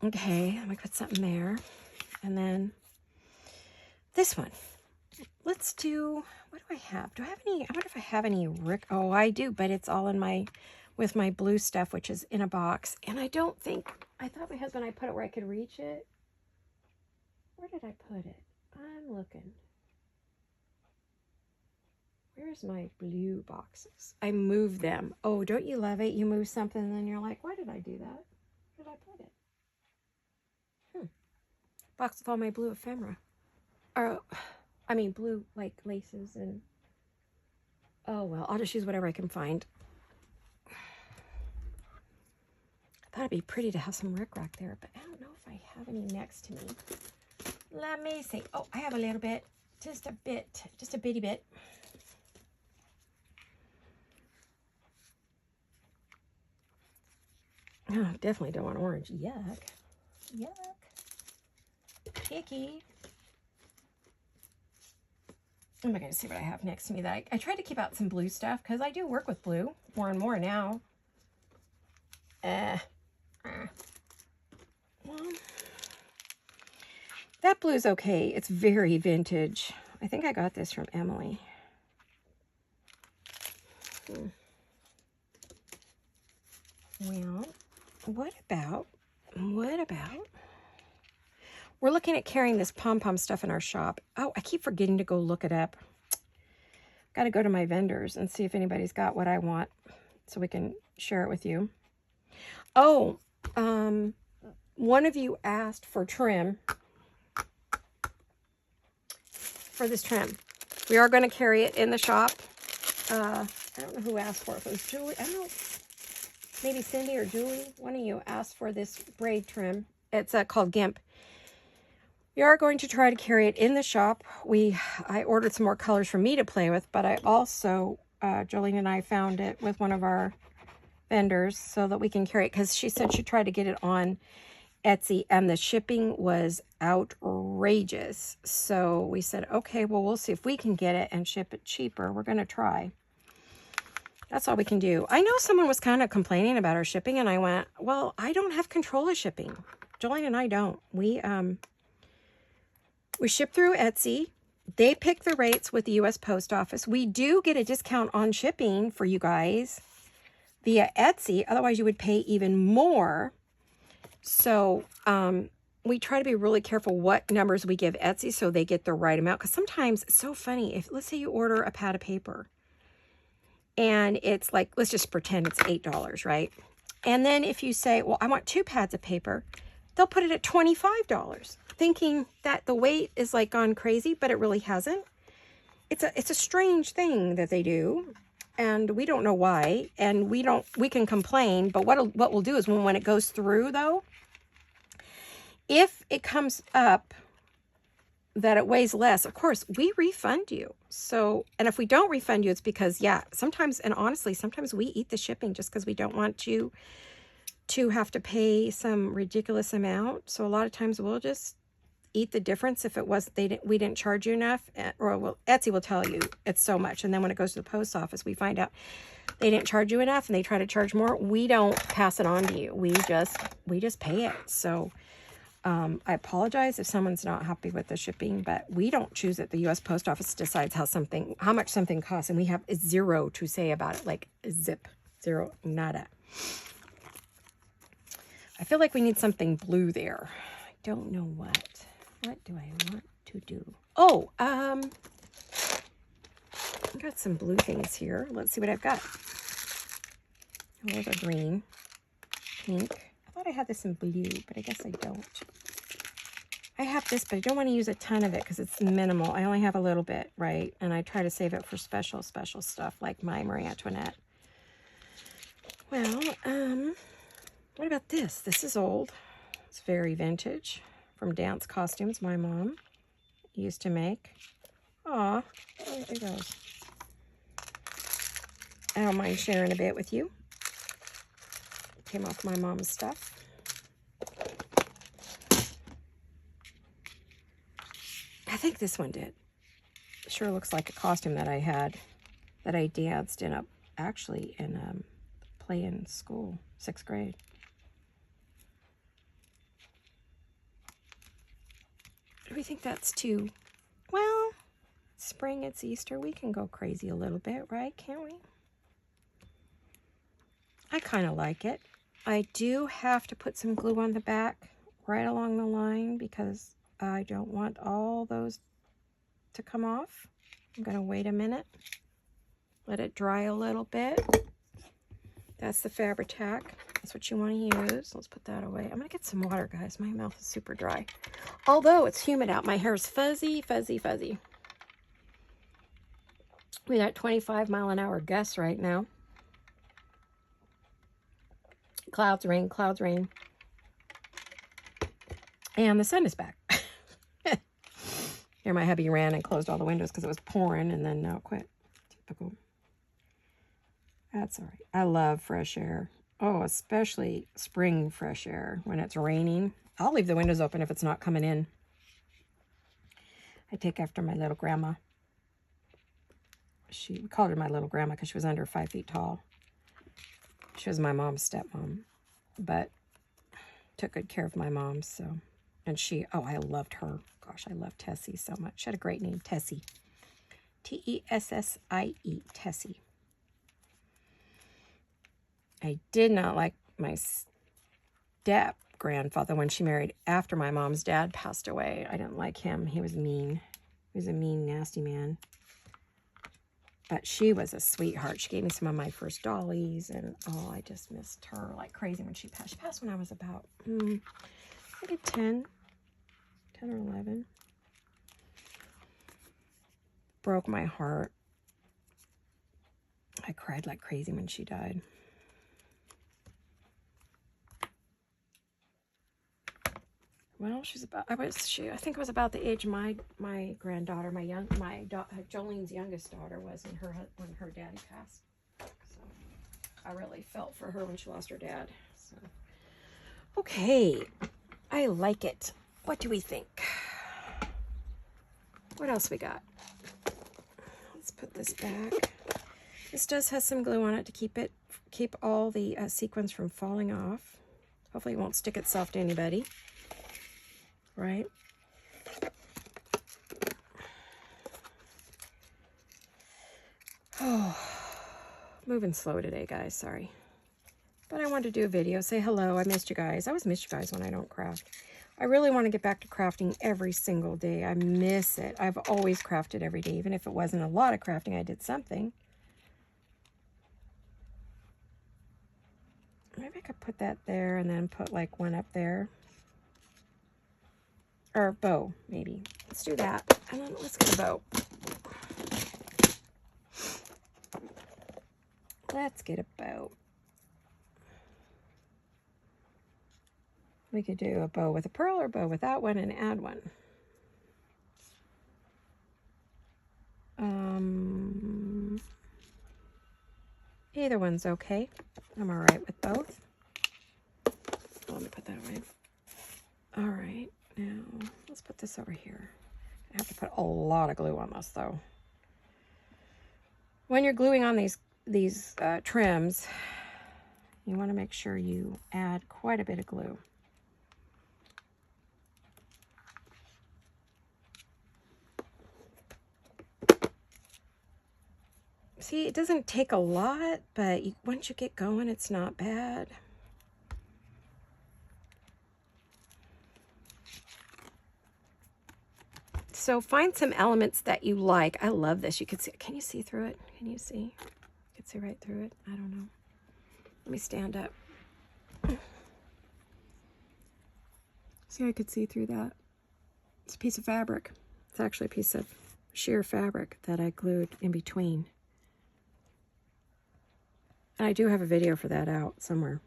Speaker 1: Okay, I'm gonna put something there. And then this one. Let's do, what do I have? Do I have any, I wonder if I have any oh, I do, but it's all in my, with my blue stuff, which is in a box. And I don't think, I thought my husband and I put it where I could reach it. Where did I put it? I'm looking. Where's my blue boxes? I moved them. Oh, don't you love it? You move something and then you're like, why did I do that? Where did I put it? Box with all my blue ephemera. Or, I mean, blue, like, laces and... Oh, well, I'll just use whatever I can find. I thought it'd be pretty to have some rickrack there, but I don't know if I have any next to me. Let me see. Oh, I have a little bit. Just a bit. Just a bitty bit. Oh, definitely don't want orange. Yuck. Yuck. Picky. I'm not going to see what I have next to me. That I try to keep out some blue stuff because I do work with blue more and more now. Well, that blue's okay. It's very vintage. I think I got this from Emily. Well, what about, we're looking at carrying this pom-pom stuff in our shop. Oh, I keep forgetting to go look it up. Got to go to my vendors and see if anybody's got what I want so we can share it with you. Oh, one of you asked for trim, for this trim. We are going to carry it in the shop. I don't know who asked for it. If it was Julie, I don't know, maybe Cindy or Julie. One of you asked for this braid trim. It's called GIMP. We are going to try to carry it in the shop. I ordered some more colors for me to play with, but I also, Jolene and I found it with one of our vendors so that we can carry it, because she said she tried to get it on Etsy and the shipping was outrageous. So we said, okay, well, we'll see if we can get it and ship it cheaper. We're going to try. That's all we can do. I know someone was kind of complaining about our shipping, and I went, well, I don't have control of shipping. Jolene and I don't. We ship through Etsy. They pick the rates with the U.S. Post Office. We do get a discount on shipping for you guys via Etsy. Otherwise, you would pay even more. So we try to be really careful what numbers we give Etsy so they get the right amount. Because sometimes it's so funny. If, let's say you order a pad of paper and it's like, let's just pretend it's $8, right? And then if you say, well, I want 2 pads of paper, they'll put it at $25, thinking that the weight is like gone crazy, but it really hasn't. It's a strange thing that they do, and we don't know why, and we can complain, but what we'll do is when it goes through, though, if it comes up that it weighs less, of course, we refund you. So, and if we don't refund you, it's because, yeah, sometimes, and honestly, sometimes we eat the shipping just because we don't want you to have to pay some ridiculous amount. So a lot of times we'll just eat the difference if it was we didn't charge you enough, or well, Etsy will tell you it's so much, and then when it goes to the post office, we find out they didn't charge you enough and they try to charge more. We don't pass it on to you. We just pay it. So I apologize if someone's not happy with the shipping, but we don't choose it. The U.S. Post Office decides how much something costs, and we have zero to say about it. Like zip, zero, nada. I feel like we need something blue there. I don't know what. What do I want to do? Oh, I got some blue things here. Let's see what I've got. Oh, those are green, pink. I thought I had this in blue, but I guess I don't. I have this, but I don't want to use a ton of it because it's minimal. I only have a little bit, right? And I try to save it for special stuff like my Marie Antoinette. Well, what about this? This is old. It's very vintage, from dance costumes my mom used to make. Aw, there it goes. I don't mind sharing a bit with you. Came off my mom's stuff. I think this one did. It sure looks like a costume that I had, that I danced in actually in play in school, 6th grade. you think that's too? Well, spring, it's Easter. We can go crazy a little bit, right? Can't we? I kind of like it. I do have to put some glue on the back right along the line because I don't want all those to come off. I'm going to wait a minute. Let it dry a little bit. That's the Fabri-Tac. That's what you want to use. Let's put that away. I'm going to get some water, guys. My mouth is super dry. Although it's humid out, my hair is fuzzy, fuzzy, fuzzy. We got 25-mile-an-hour gusts right now. Clouds, rain, clouds, rain. And the sun is back. Here, my hubby ran and closed all the windows because it was pouring, and then now it quit. Typical. That's all right. I love fresh air. Oh, especially spring fresh air when it's raining. I'll leave the windows open if it's not coming in. I take after my little grandma. We called her my little grandma because she was under 5 feet tall. She was my mom's stepmom, but took good care of my mom, so. And oh, I loved her. Gosh, I love Tessie so much. She had a great name, Tessie. Tessie, Tessie. I did not like my step-grandfather when she married after my mom's dad passed away. I didn't like him. He was mean. He was a mean, nasty man. But she was a sweetheart. She gave me some of my first dollies, and oh, I just missed her like crazy when she passed. She passed when I was about, maybe 10 or 11. Broke my heart. I cried like crazy when she died. Well, I think it was about the age my granddaughter, Jolene's youngest daughter was when her daddy passed. So I really felt for her when she lost her dad. So okay, I like it. What do we think? What else we got? Let's put this back. This does have some glue on it to keep all the sequins from falling off. Hopefully it won't stick itself to anybody. Right? Oh, moving slow today, guys. Sorry. But I wanted to do a video. Say hello. I missed you guys. I always miss you guys when I don't craft. I really want to get back to crafting every single day. I miss it. I've always crafted every day. Even if it wasn't a lot of crafting, I did something. Maybe I could put that there and then put like one up there. Or bow, maybe. Let's do that. And then let's get a bow. Let's get a bow. We could do a bow with a pearl or a bow without one and add one. Either one's okay. I'm all right with both. Let me put that away. All right. Now, let's put this over here. I have to put a lot of glue on this, though. When you're gluing on these trims, you want to make sure you add quite a bit of glue. See, it doesn't take a lot, but once you get going, it's not bad. So find some elements that you like. I love this. You can see. Can you see through it? Can you see? You can see right through it. I don't know. Let me stand up. See, I could see through that. It's a piece of fabric. It's actually a piece of sheer fabric that I glued in between. And I do have a video for that out somewhere.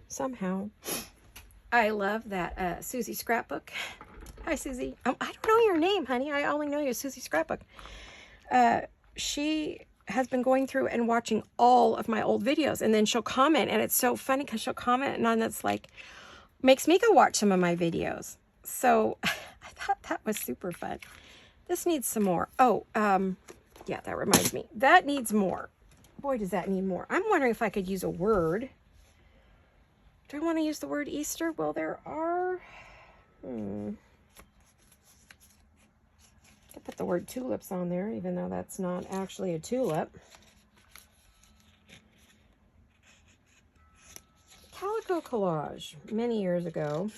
Speaker 1: Somehow. I love that Susie scrapbook. Hi, Susie. I don't know your name, honey. I only know you as Susie Scrapbook. She has been going through and watching all of my old videos, and then she'll comment, and it's so funny because she'll comment on that's like, makes me go watch some of my videos. So I thought that was super fun. This needs some more. Oh, yeah, that reminds me. That needs more. Boy, does that need more. I'm wondering if I could use a word. Do I want to use the word Easter? Well, there are... the word tulips on there, even though that's not actually a tulip. Calico Collage, many years ago,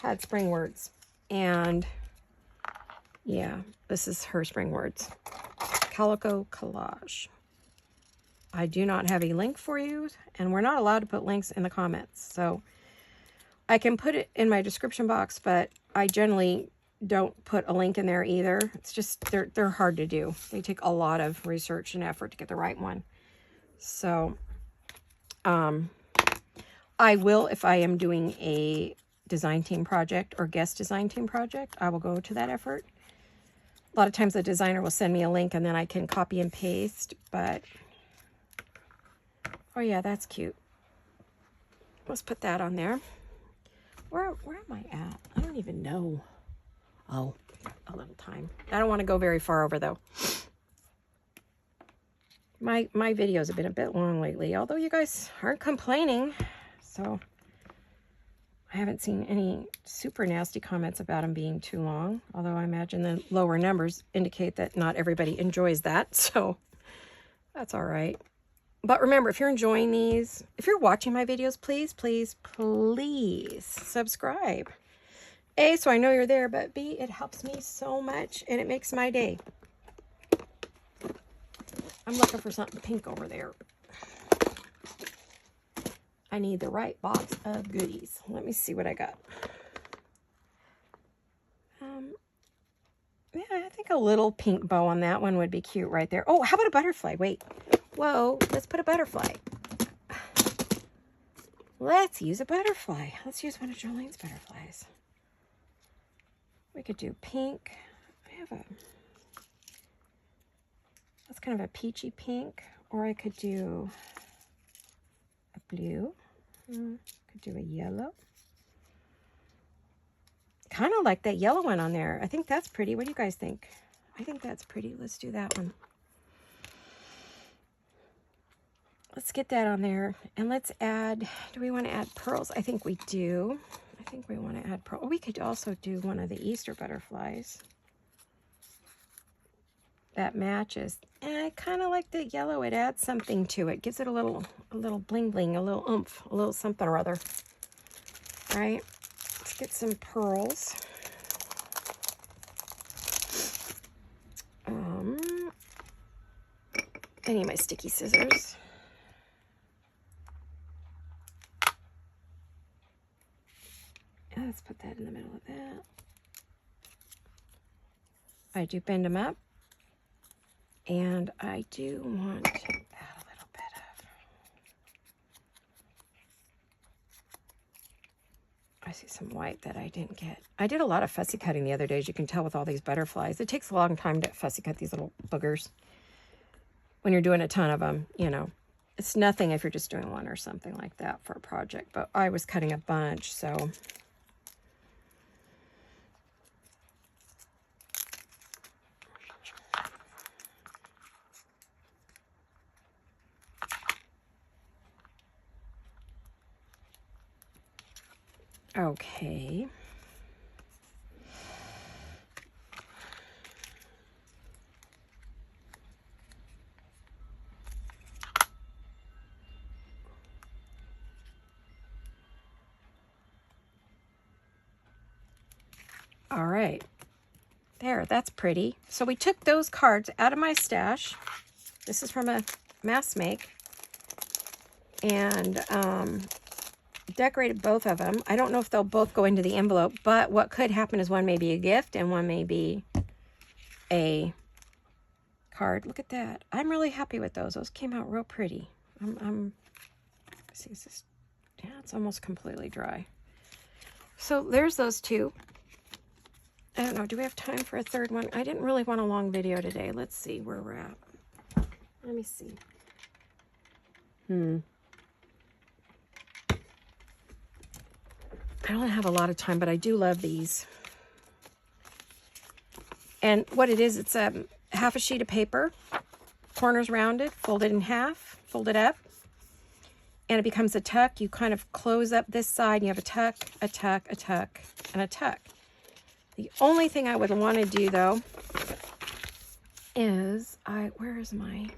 Speaker 1: had spring words. And yeah, this is her spring words. Calico Collage. I do not have a link for you, and we're not allowed to put links in the comments. So I can put it in my description box, but I generally don't put a link in there either. It's just, they're hard to do. They take a lot of research and effort to get the right one. So, I will, if I am doing a design team project or guest design team project, I will go to that effort. A lot of times the designer will send me a link and then I can copy and paste, but, oh yeah, that's cute. Let's put that on there. Where am I at? I don't even know. Oh, a little time. I don't want to go very far over though. My videos have been a bit long lately, although you guys aren't complaining. So I haven't seen any super nasty comments about them being too long, although I imagine the lower numbers indicate that not everybody enjoys that. So that's all right. But remember, if you're enjoying these, if you're watching my videos, please, please, please subscribe. A, so I know you're there, but B, it helps me so much and it makes my day. I'm looking for something pink over there. I need the right box of goodies. Let me see what I got. Yeah, I think a little pink bow on that one would be cute right there. Oh, how about a butterfly? Wait. Whoa, let's put a butterfly. Let's use a butterfly. Let's use one of Jolene's butterflies. We could do pink. I have a, that's kind of a peachy pink. Or I could do a blue. Could do a yellow. Kind of like that yellow one on there. I think that's pretty. What do you guys think? I think that's pretty. Let's do that one. Let's get that on there. And let's add, do we want to add pearls? I think we do. I think we want to add pearls. We could also do one of the Easter butterflies. That matches. And I kind of like the yellow. It adds something to it. Gives it a little bling bling, a little oomph, a little something or other. Right? Let's get some pearls. I need my sticky scissors. Let's put that in the middle of that. I do bend them up. And I do want to add a little bit of, I see some white that I didn't get. I did a lot of fussy cutting the other day, as you can tell with all these butterflies. It takes a long time to fussy cut these little boogers. When you're doing a ton of them, you know. It's nothing if you're just doing one or something like that for a project. But I was cutting a bunch, so. Okay. All right. There, that's pretty. So we took those cards out of my stash. This is from a mass make. And decorated both of them. I don't know if they'll both go into the envelope, but what could happen is one may be a gift and one may be a card. Look at that. I'm really happy with those. Those came out real pretty. Let's see, is this, yeah, it's almost completely dry. So there's those two. I don't know, do we have time for a third one? I didn't really want a long video today. Let's see where we're at. Let me see. I don't have a lot of time, but I do love these. And what it is, it's half a sheet of paper, corners rounded, folded in half, folded up, and it becomes a tuck. You kind of close up this side, and you have a tuck, a tuck, a tuck, and a tuck. The only thing I would want to do though is where is my,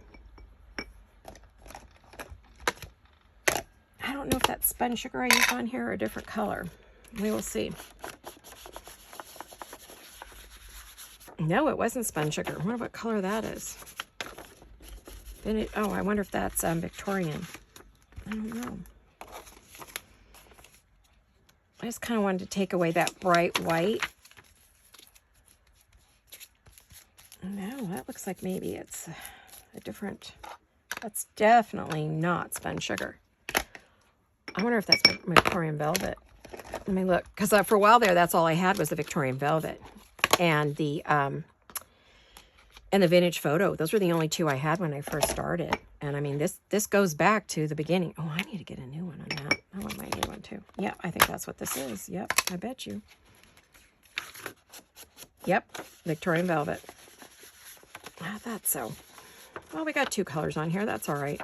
Speaker 1: I don't know if that's spun sugar I used on here or a different color. We will see. No, it wasn't spun sugar. I wonder what color that is. Oh, I wonder if that's Victorian. I don't know. I just kind of wanted to take away that bright white. No, that looks like maybe it's a different, that's definitely not spun sugar. I wonder if that's Victorian velvet. Let me look, because for a while there, that's all I had was the Victorian velvet and the vintage photo. Those were the only two I had when I first started. And I mean, this goes back to the beginning. Oh, I need to get a new one on that. I want my new one too. Yeah, I think that's what this is. Yep, I bet you. Yep, Victorian velvet. I thought so. Well, we got two colors on here. That's all right.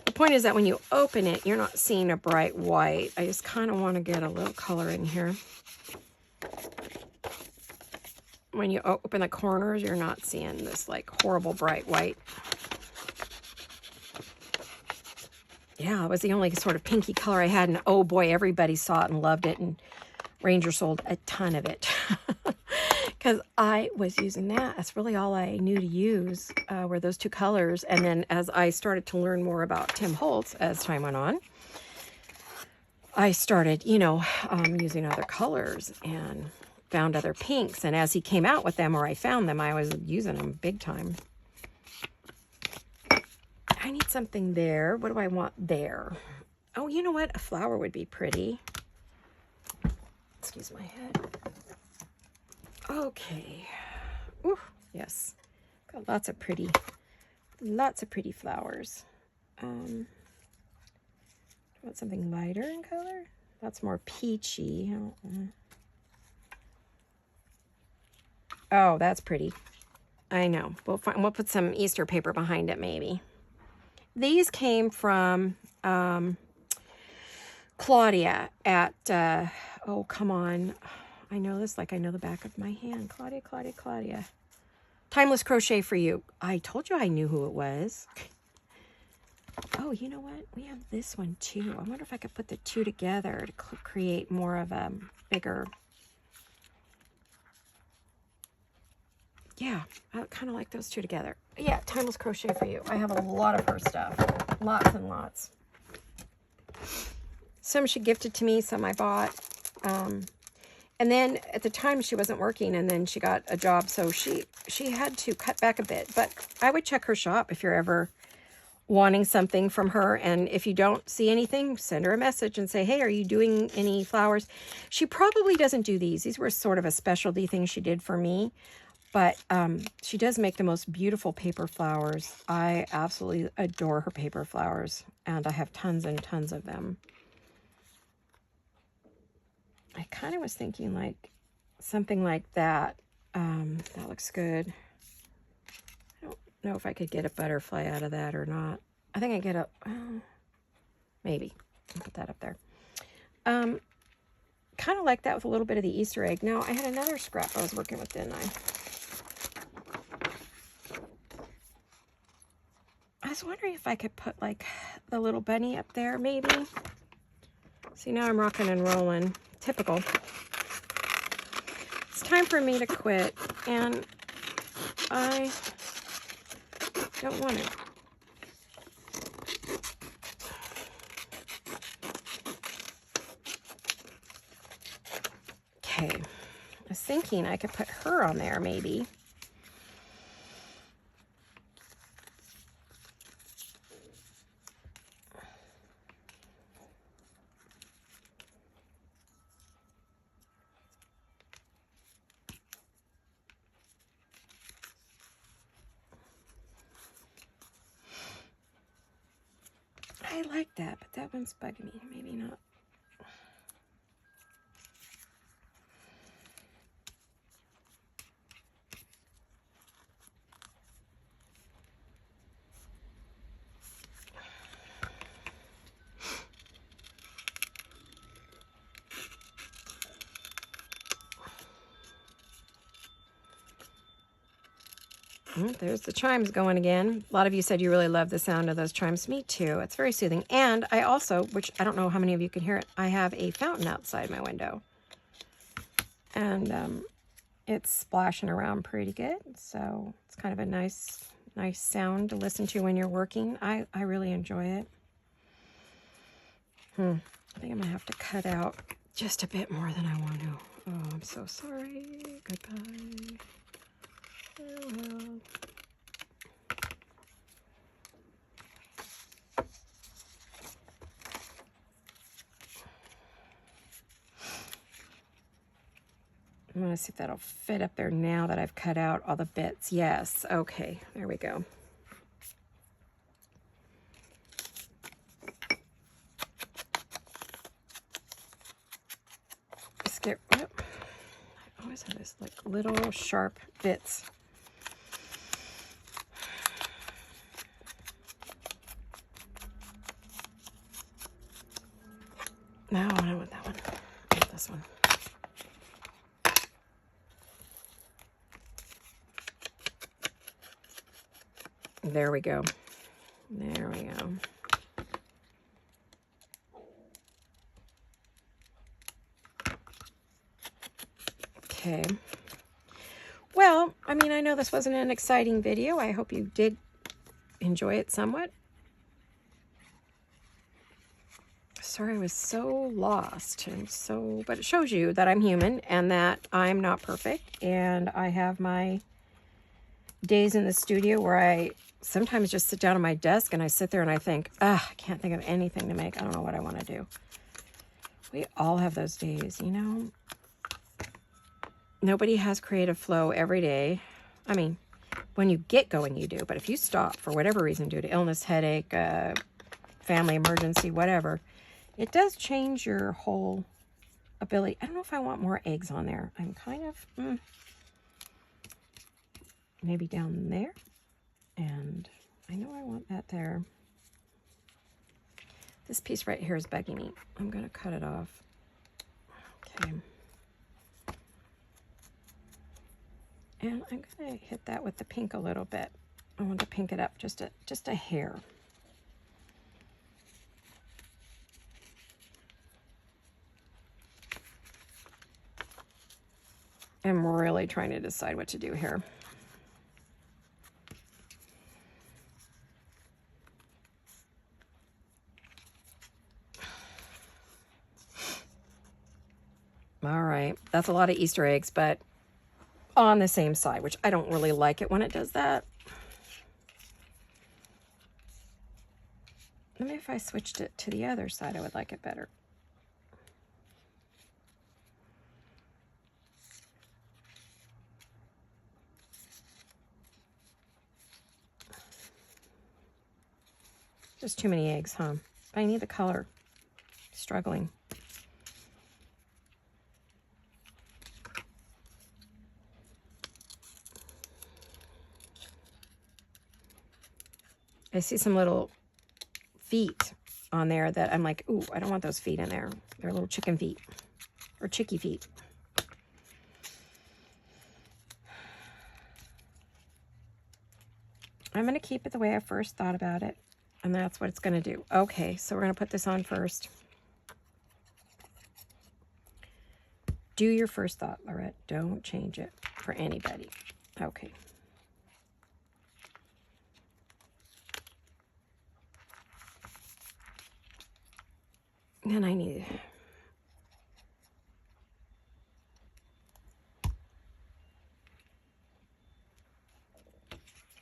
Speaker 1: The point is that when you open it, you're not seeing a bright white. I just kind of want to get a little color in here. When you open the corners, you're not seeing this like horrible bright white. Yeah, it was the only sort of pinky color I had, and oh boy, everybody saw it and loved it, and Ranger sold a ton of it. Because I was using that. That's really all I knew to use were those two colors. And then as I started to learn more about Tim Holtz as time went on, I started, you know, using other colors and found other pinks. And as he came out with them, or I found them, I was using them big time. I need something there. What do I want there? Oh, you know what? A flower would be pretty. Excuse my head. Okay. Ooh, yes. Got lots of pretty flowers. Want something lighter in color? That's more peachy. Oh, that's pretty. I know. We'll put some Easter paper behind it, maybe. These came from Claudia at, oh, come on. I know this like I know the back of my hand. Claudia. Timeless Crochet for You. I told you I knew who it was. Oh, you know what? We have this one too. I wonder if I could put the two together to create more of a bigger... Yeah, I kind of like those two together. Yeah, Timeless Crochet for You. I have a lot of her stuff. Lots and lots. Some she gifted to me, some I bought. And then at the time she wasn't working, and then she got a job, so she had to cut back a bit. But I would check her shop if you're ever wanting something from her. And if you don't see anything, send her a message and say, hey, are you doing any flowers? She probably doesn't do these. These were sort of a specialty thing she did for me. But she does make the most beautiful paper flowers. I absolutely adore her paper flowers, and I have tons and tons of them. I kind of was thinking like something like that. That looks good. I don't know if I could get a butterfly out of that or not. I think I get a, maybe. I'll put that up there. Kind of like that with a little bit of the Easter egg. Now, I had another scrap I was working with, didn't I? I was wondering if I could put like the little bunny up there, maybe. See, now I'm rocking and rolling. Typical. It's time for me to quit, and I don't want it. Okay. I was thinking I could put her on there, maybe. I like that, but that one's bugging me. Maybe not. There's the chimes going again. A lot of you said you really love the sound of those chimes. Me too. It's very soothing. And I also, which I don't know how many of you can hear it, I have a fountain outside my window. And it's splashing around pretty good. So it's kind of a nice sound to listen to when you're working. I really enjoy it. I think I'm going to have to cut out just a bit more than I want to. Oh, I'm so sorry. Goodbye. Farewell. I'm going to see if that'll fit up there now that I've cut out all the bits. Yes. Okay. There we go. Just get, I always have this like little sharp bits. No, I don't want that one. I want this one. There we go. There we go. Okay. Well, I mean, I know this wasn't an exciting video. I hope you did enjoy it somewhat. Sorry I was so lost but it shows you that I'm human and that I'm not perfect, and I have my days in the studio where I sometimes just sit down at my desk and I sit there and I think, I can't think of anything to make. I don't know what I want to do. We all have those days, you know. Nobody has creative flow every day. I mean, when you get going, you do. But if you stop for whatever reason, due to illness, headache, family emergency, whatever, it does change your whole ability. I don't know if I want more eggs on there. I'm kind of, maybe down there. And I know I want that there. This piece right here is bugging me. I'm going to cut it off. Okay. And I'm going to hit that with the pink a little bit. I want to pink it up just a hair. I'm really trying to decide what to do here. All right, that's a lot of Easter eggs, but on the same side, which I don't really like it when it does that. Maybe if I switched it to the other side, I would like it better. Just too many eggs, huh? But I need the color. Struggling. I see some little feet on there that I'm like, ooh, I don't want those feet in there. They're little chicken feet or chickie feet. I'm going to keep it the way I first thought about it, and that's what it's going to do. Okay, so we're going to put this on first. Do your first thought, Laurette. Don't change it for anybody. Okay. Then I need...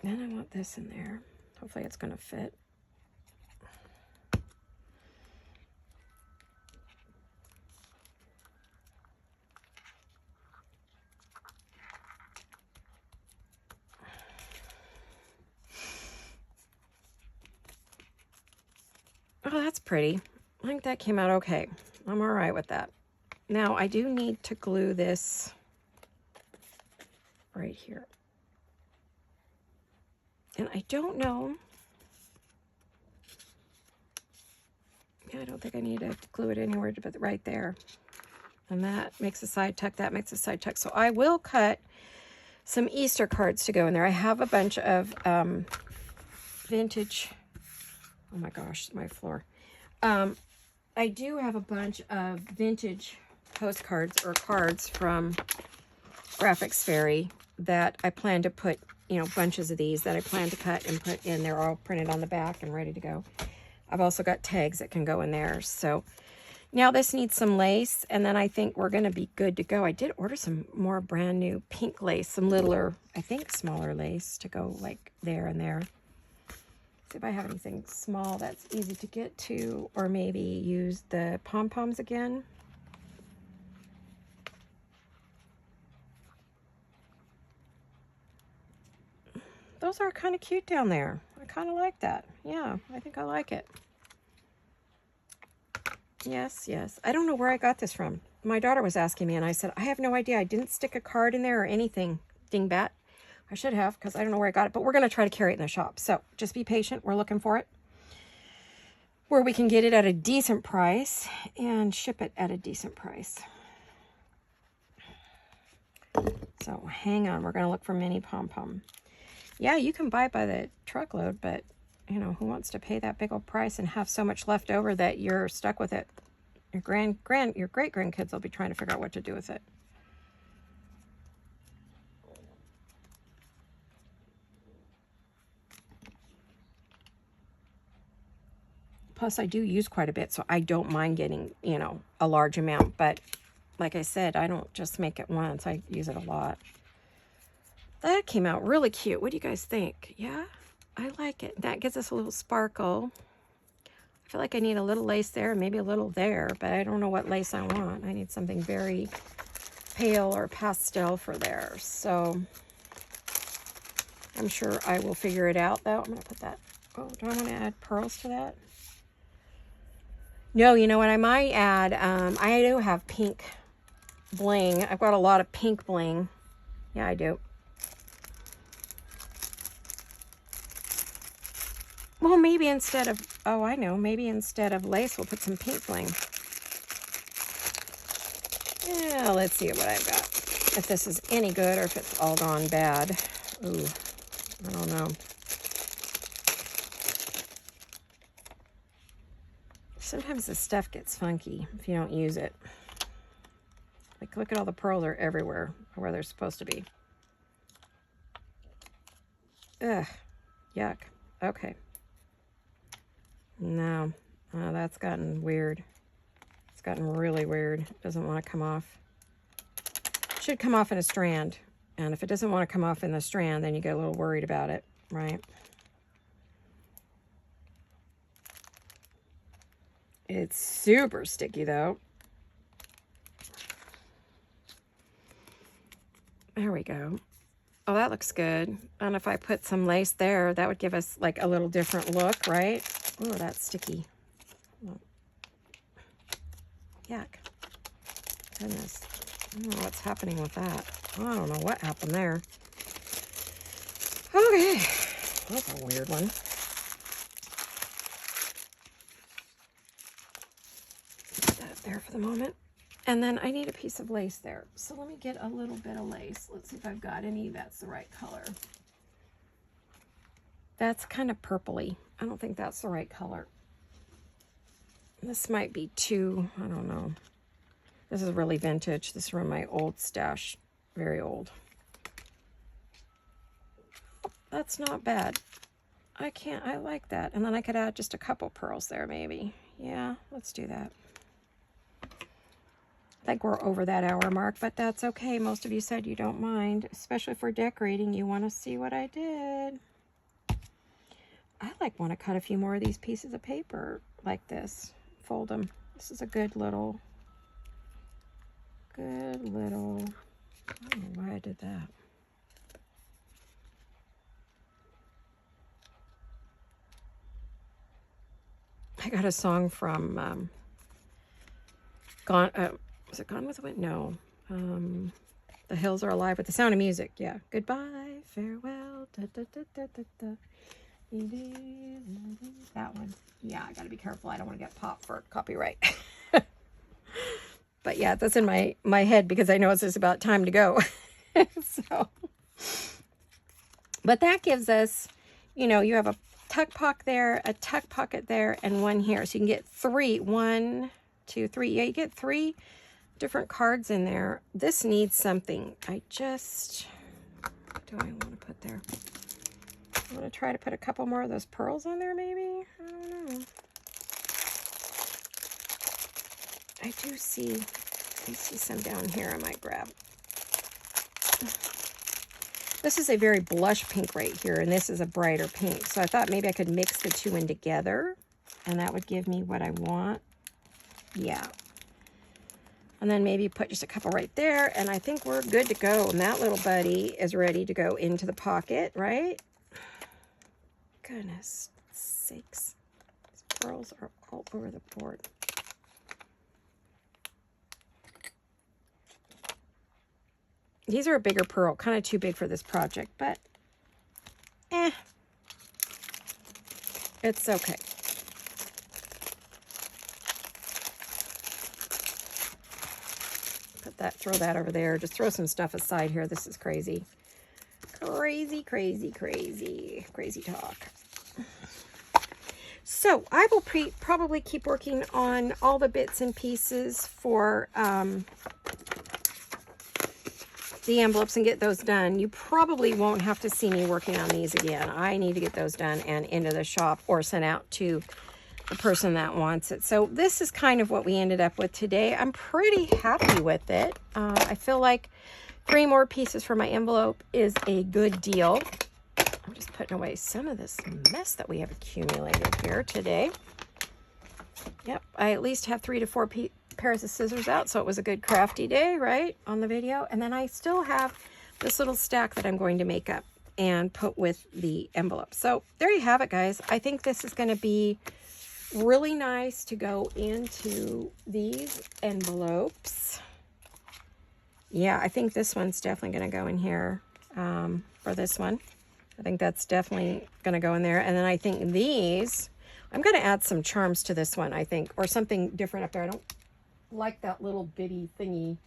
Speaker 1: Then I want this in there. Hopefully it's going to fit. Oh, that's pretty. I think that came out okay. I'm all right with that. Now, I do need to glue this right here. And I don't know. Yeah, I don't think I need to glue it anywhere but right there. And that makes a side tuck. That makes a side tuck. So I will cut some Easter cards to go in there. I have a bunch of vintage, oh my gosh, my floor. I do have a bunch of vintage postcards or cards from Graphics Fairy that I plan to put, you know, bunches of these that I plan to cut and put in. They're all printed on the back and ready to go. I've also got tags that can go in there. So now this needs some lace, and then I think we're going to be good to go. I did order some more brand new pink lace, some littler, I think smaller lace to go like there and there. See if I have anything small that's easy to get to, or maybe use the pom-poms again. Those are kind of cute down there. I kind of like that. Yeah, I think I like it. Yes, yes. I don't know where I got this from. My daughter was asking me, and I said, I have no idea. I didn't stick a card in there or anything, dingbat. I should have, because I don't know where I got it, but we're going to try to carry it in the shop. So just be patient. We're looking for it, where we can get it at a decent price and ship it at a decent price. So hang on. We're going to look for mini pom-pom. Yeah, you can buy by the truckload, but, you know, who wants to pay that big old price and have so much left over that you're stuck with it? Your great-grandkids will be trying to figure out what to do with it. Plus, I do use quite a bit, so I don't mind getting, you know, a large amount. But like I said, I don't just make it once. I use it a lot. That came out really cute. What do you guys think? Yeah, I like it. That gives us a little sparkle. I feel like I need a little lace there, maybe a little there, but I don't know what lace I want. I need something very pale or pastel for there. So I'm sure I will figure it out, though. I'm going to put that. Oh, do I want to add pearls to that? No, you know what I might add? I do have pink bling. I've got a lot of pink bling. Yeah, I do. Well, maybe instead of, oh, I know, maybe instead of lace, we'll put some pink bling. Yeah, let's see what I've got. If this is any good or if it's all gone bad. Ooh, I don't know. Sometimes the stuff gets funky if you don't use it. Like, look at all the pearls are everywhere where they're supposed to be. Ugh, yuck. Okay. No, oh, that's gotten weird. It's gotten really weird. It doesn't want to come off. It should come off in a strand. And if it doesn't want to come off in the strand, then you get a little worried about it, right? It's super sticky, though. There we go. Oh, that looks good. And if I put some lace there, that would give us like a little different look, right? Oh, that's sticky. Oh. Yuck. Goodness. I don't know what's happening with that. I don't know what happened there. Okay. That's a weird one. There for the moment. And then I need a piece of lace there. So let me get a little bit of lace. Let's see if I've got any that's the right color. That's kind of purpley. I don't think that's the right color. This might be too, I don't know. This is really vintage. This is from my old stash. Very old. That's not bad. I like that. And then I could add just a couple pearls there maybe. Yeah, let's do that. I think we're over that hour mark, but that's okay. Most of you said you don't mind, especially for decorating. You want to see what I did. I want to cut a few more of these pieces of paper like this. Fold them. This is a good little, I don't know why I did that. I got a song from was it Gone with the Wind? No. The Hills Are Alive with the Sound of Music. Yeah. Goodbye, farewell. Da, da, da, da, da, da. That one. Yeah, I gotta be careful. I don't want to get popped for copyright. But yeah, that's in my head because I know it's just about time to go. So
Speaker 2: But that gives us, you know, you have a tuck pocket there, a tuck pocket there, and one here. So you can get 3, 1, 2, 3. Yeah, you get 3 different cards in there. This needs something. What do I want to put there? I want to try to put a couple more of those pearls on there, maybe? I don't know. I see some down here I might grab. This is a very blush pink right here, and this is a brighter pink. So I thought maybe I could mix the two in together, and that would give me what I want. Yeah. And then maybe put just a couple right there, and I think we're good to go. And that little buddy is ready to go into the pocket, right? Goodness sakes. These pearls are all over the board. These are a bigger pearl, kind of too big for this project, but it's okay. Throw that over there. Just throw some stuff aside here. This is crazy. Crazy, crazy, crazy. Crazy talk. So I will probably keep working on all the bits and pieces for the envelopes and get those done. You probably won't have to see me working on these again. I need to get those done and into the shop or sent out to the person that wants it. So this is kind of what we ended up with today. I'm pretty happy with it. I feel like 3 more pieces for my envelope is a good deal. I'm just putting away some of this mess that we have accumulated here today. Yep, I at least have 3 to 4 pairs of scissors out, so it was a good crafty day, right, on the video. And then I still have this little stack that I'm going to make up and put with the envelope. So there you have it, guys. I think this is going to be really nice to go into these envelopes. Yeah, I think this one's definitely going to go in here for this one. I think that's definitely going to go in there. And then I think these, I'm going to add some charms to this one, I think, or something different up there. I don't like that little bitty thingy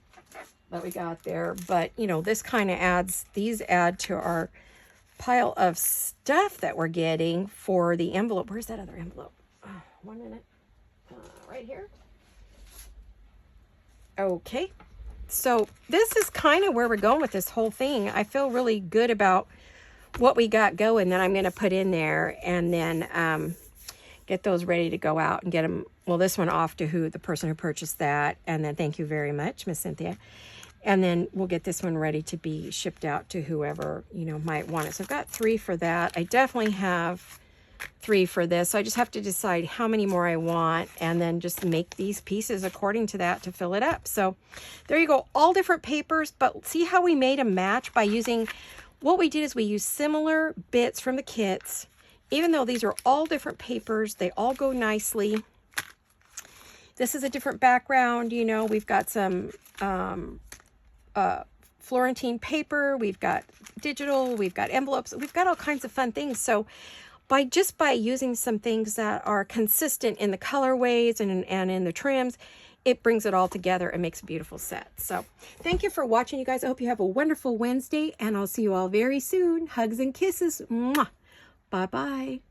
Speaker 2: that we got there, but you know, this kind of adds, these add to our pile of stuff that we're getting for the envelope. Where's that other envelope? 1 minute. Right here. Okay, so this is kind of where we're going with this whole thing. I feel really good about what we got going that I'm going to put in there, and then get those ready to go out and get them, well, this one off to the person who purchased that, and then thank you very much, Miss Cynthia. And then we'll get this one ready to be shipped out to whoever, you know, might want it. So I've got 3 for that. I definitely have 3 for this. So I just have to decide how many more I want, and then just make these pieces according to that to fill it up. So there you go, all different papers, but see how we made a match by using, what we did is we used similar bits from the kits. Even though these are all different papers, they all go nicely. This is a different background, you know, we've got some Florentine paper, we've got digital, we've got envelopes, we've got all kinds of fun things. So by using some things that are consistent in the colorways and in the trims, it brings it all together and makes a beautiful set. So thank you for watching, you guys. I hope you have a wonderful Wednesday, and I'll see you all very soon. Hugs and kisses. Mwah. Bye-bye.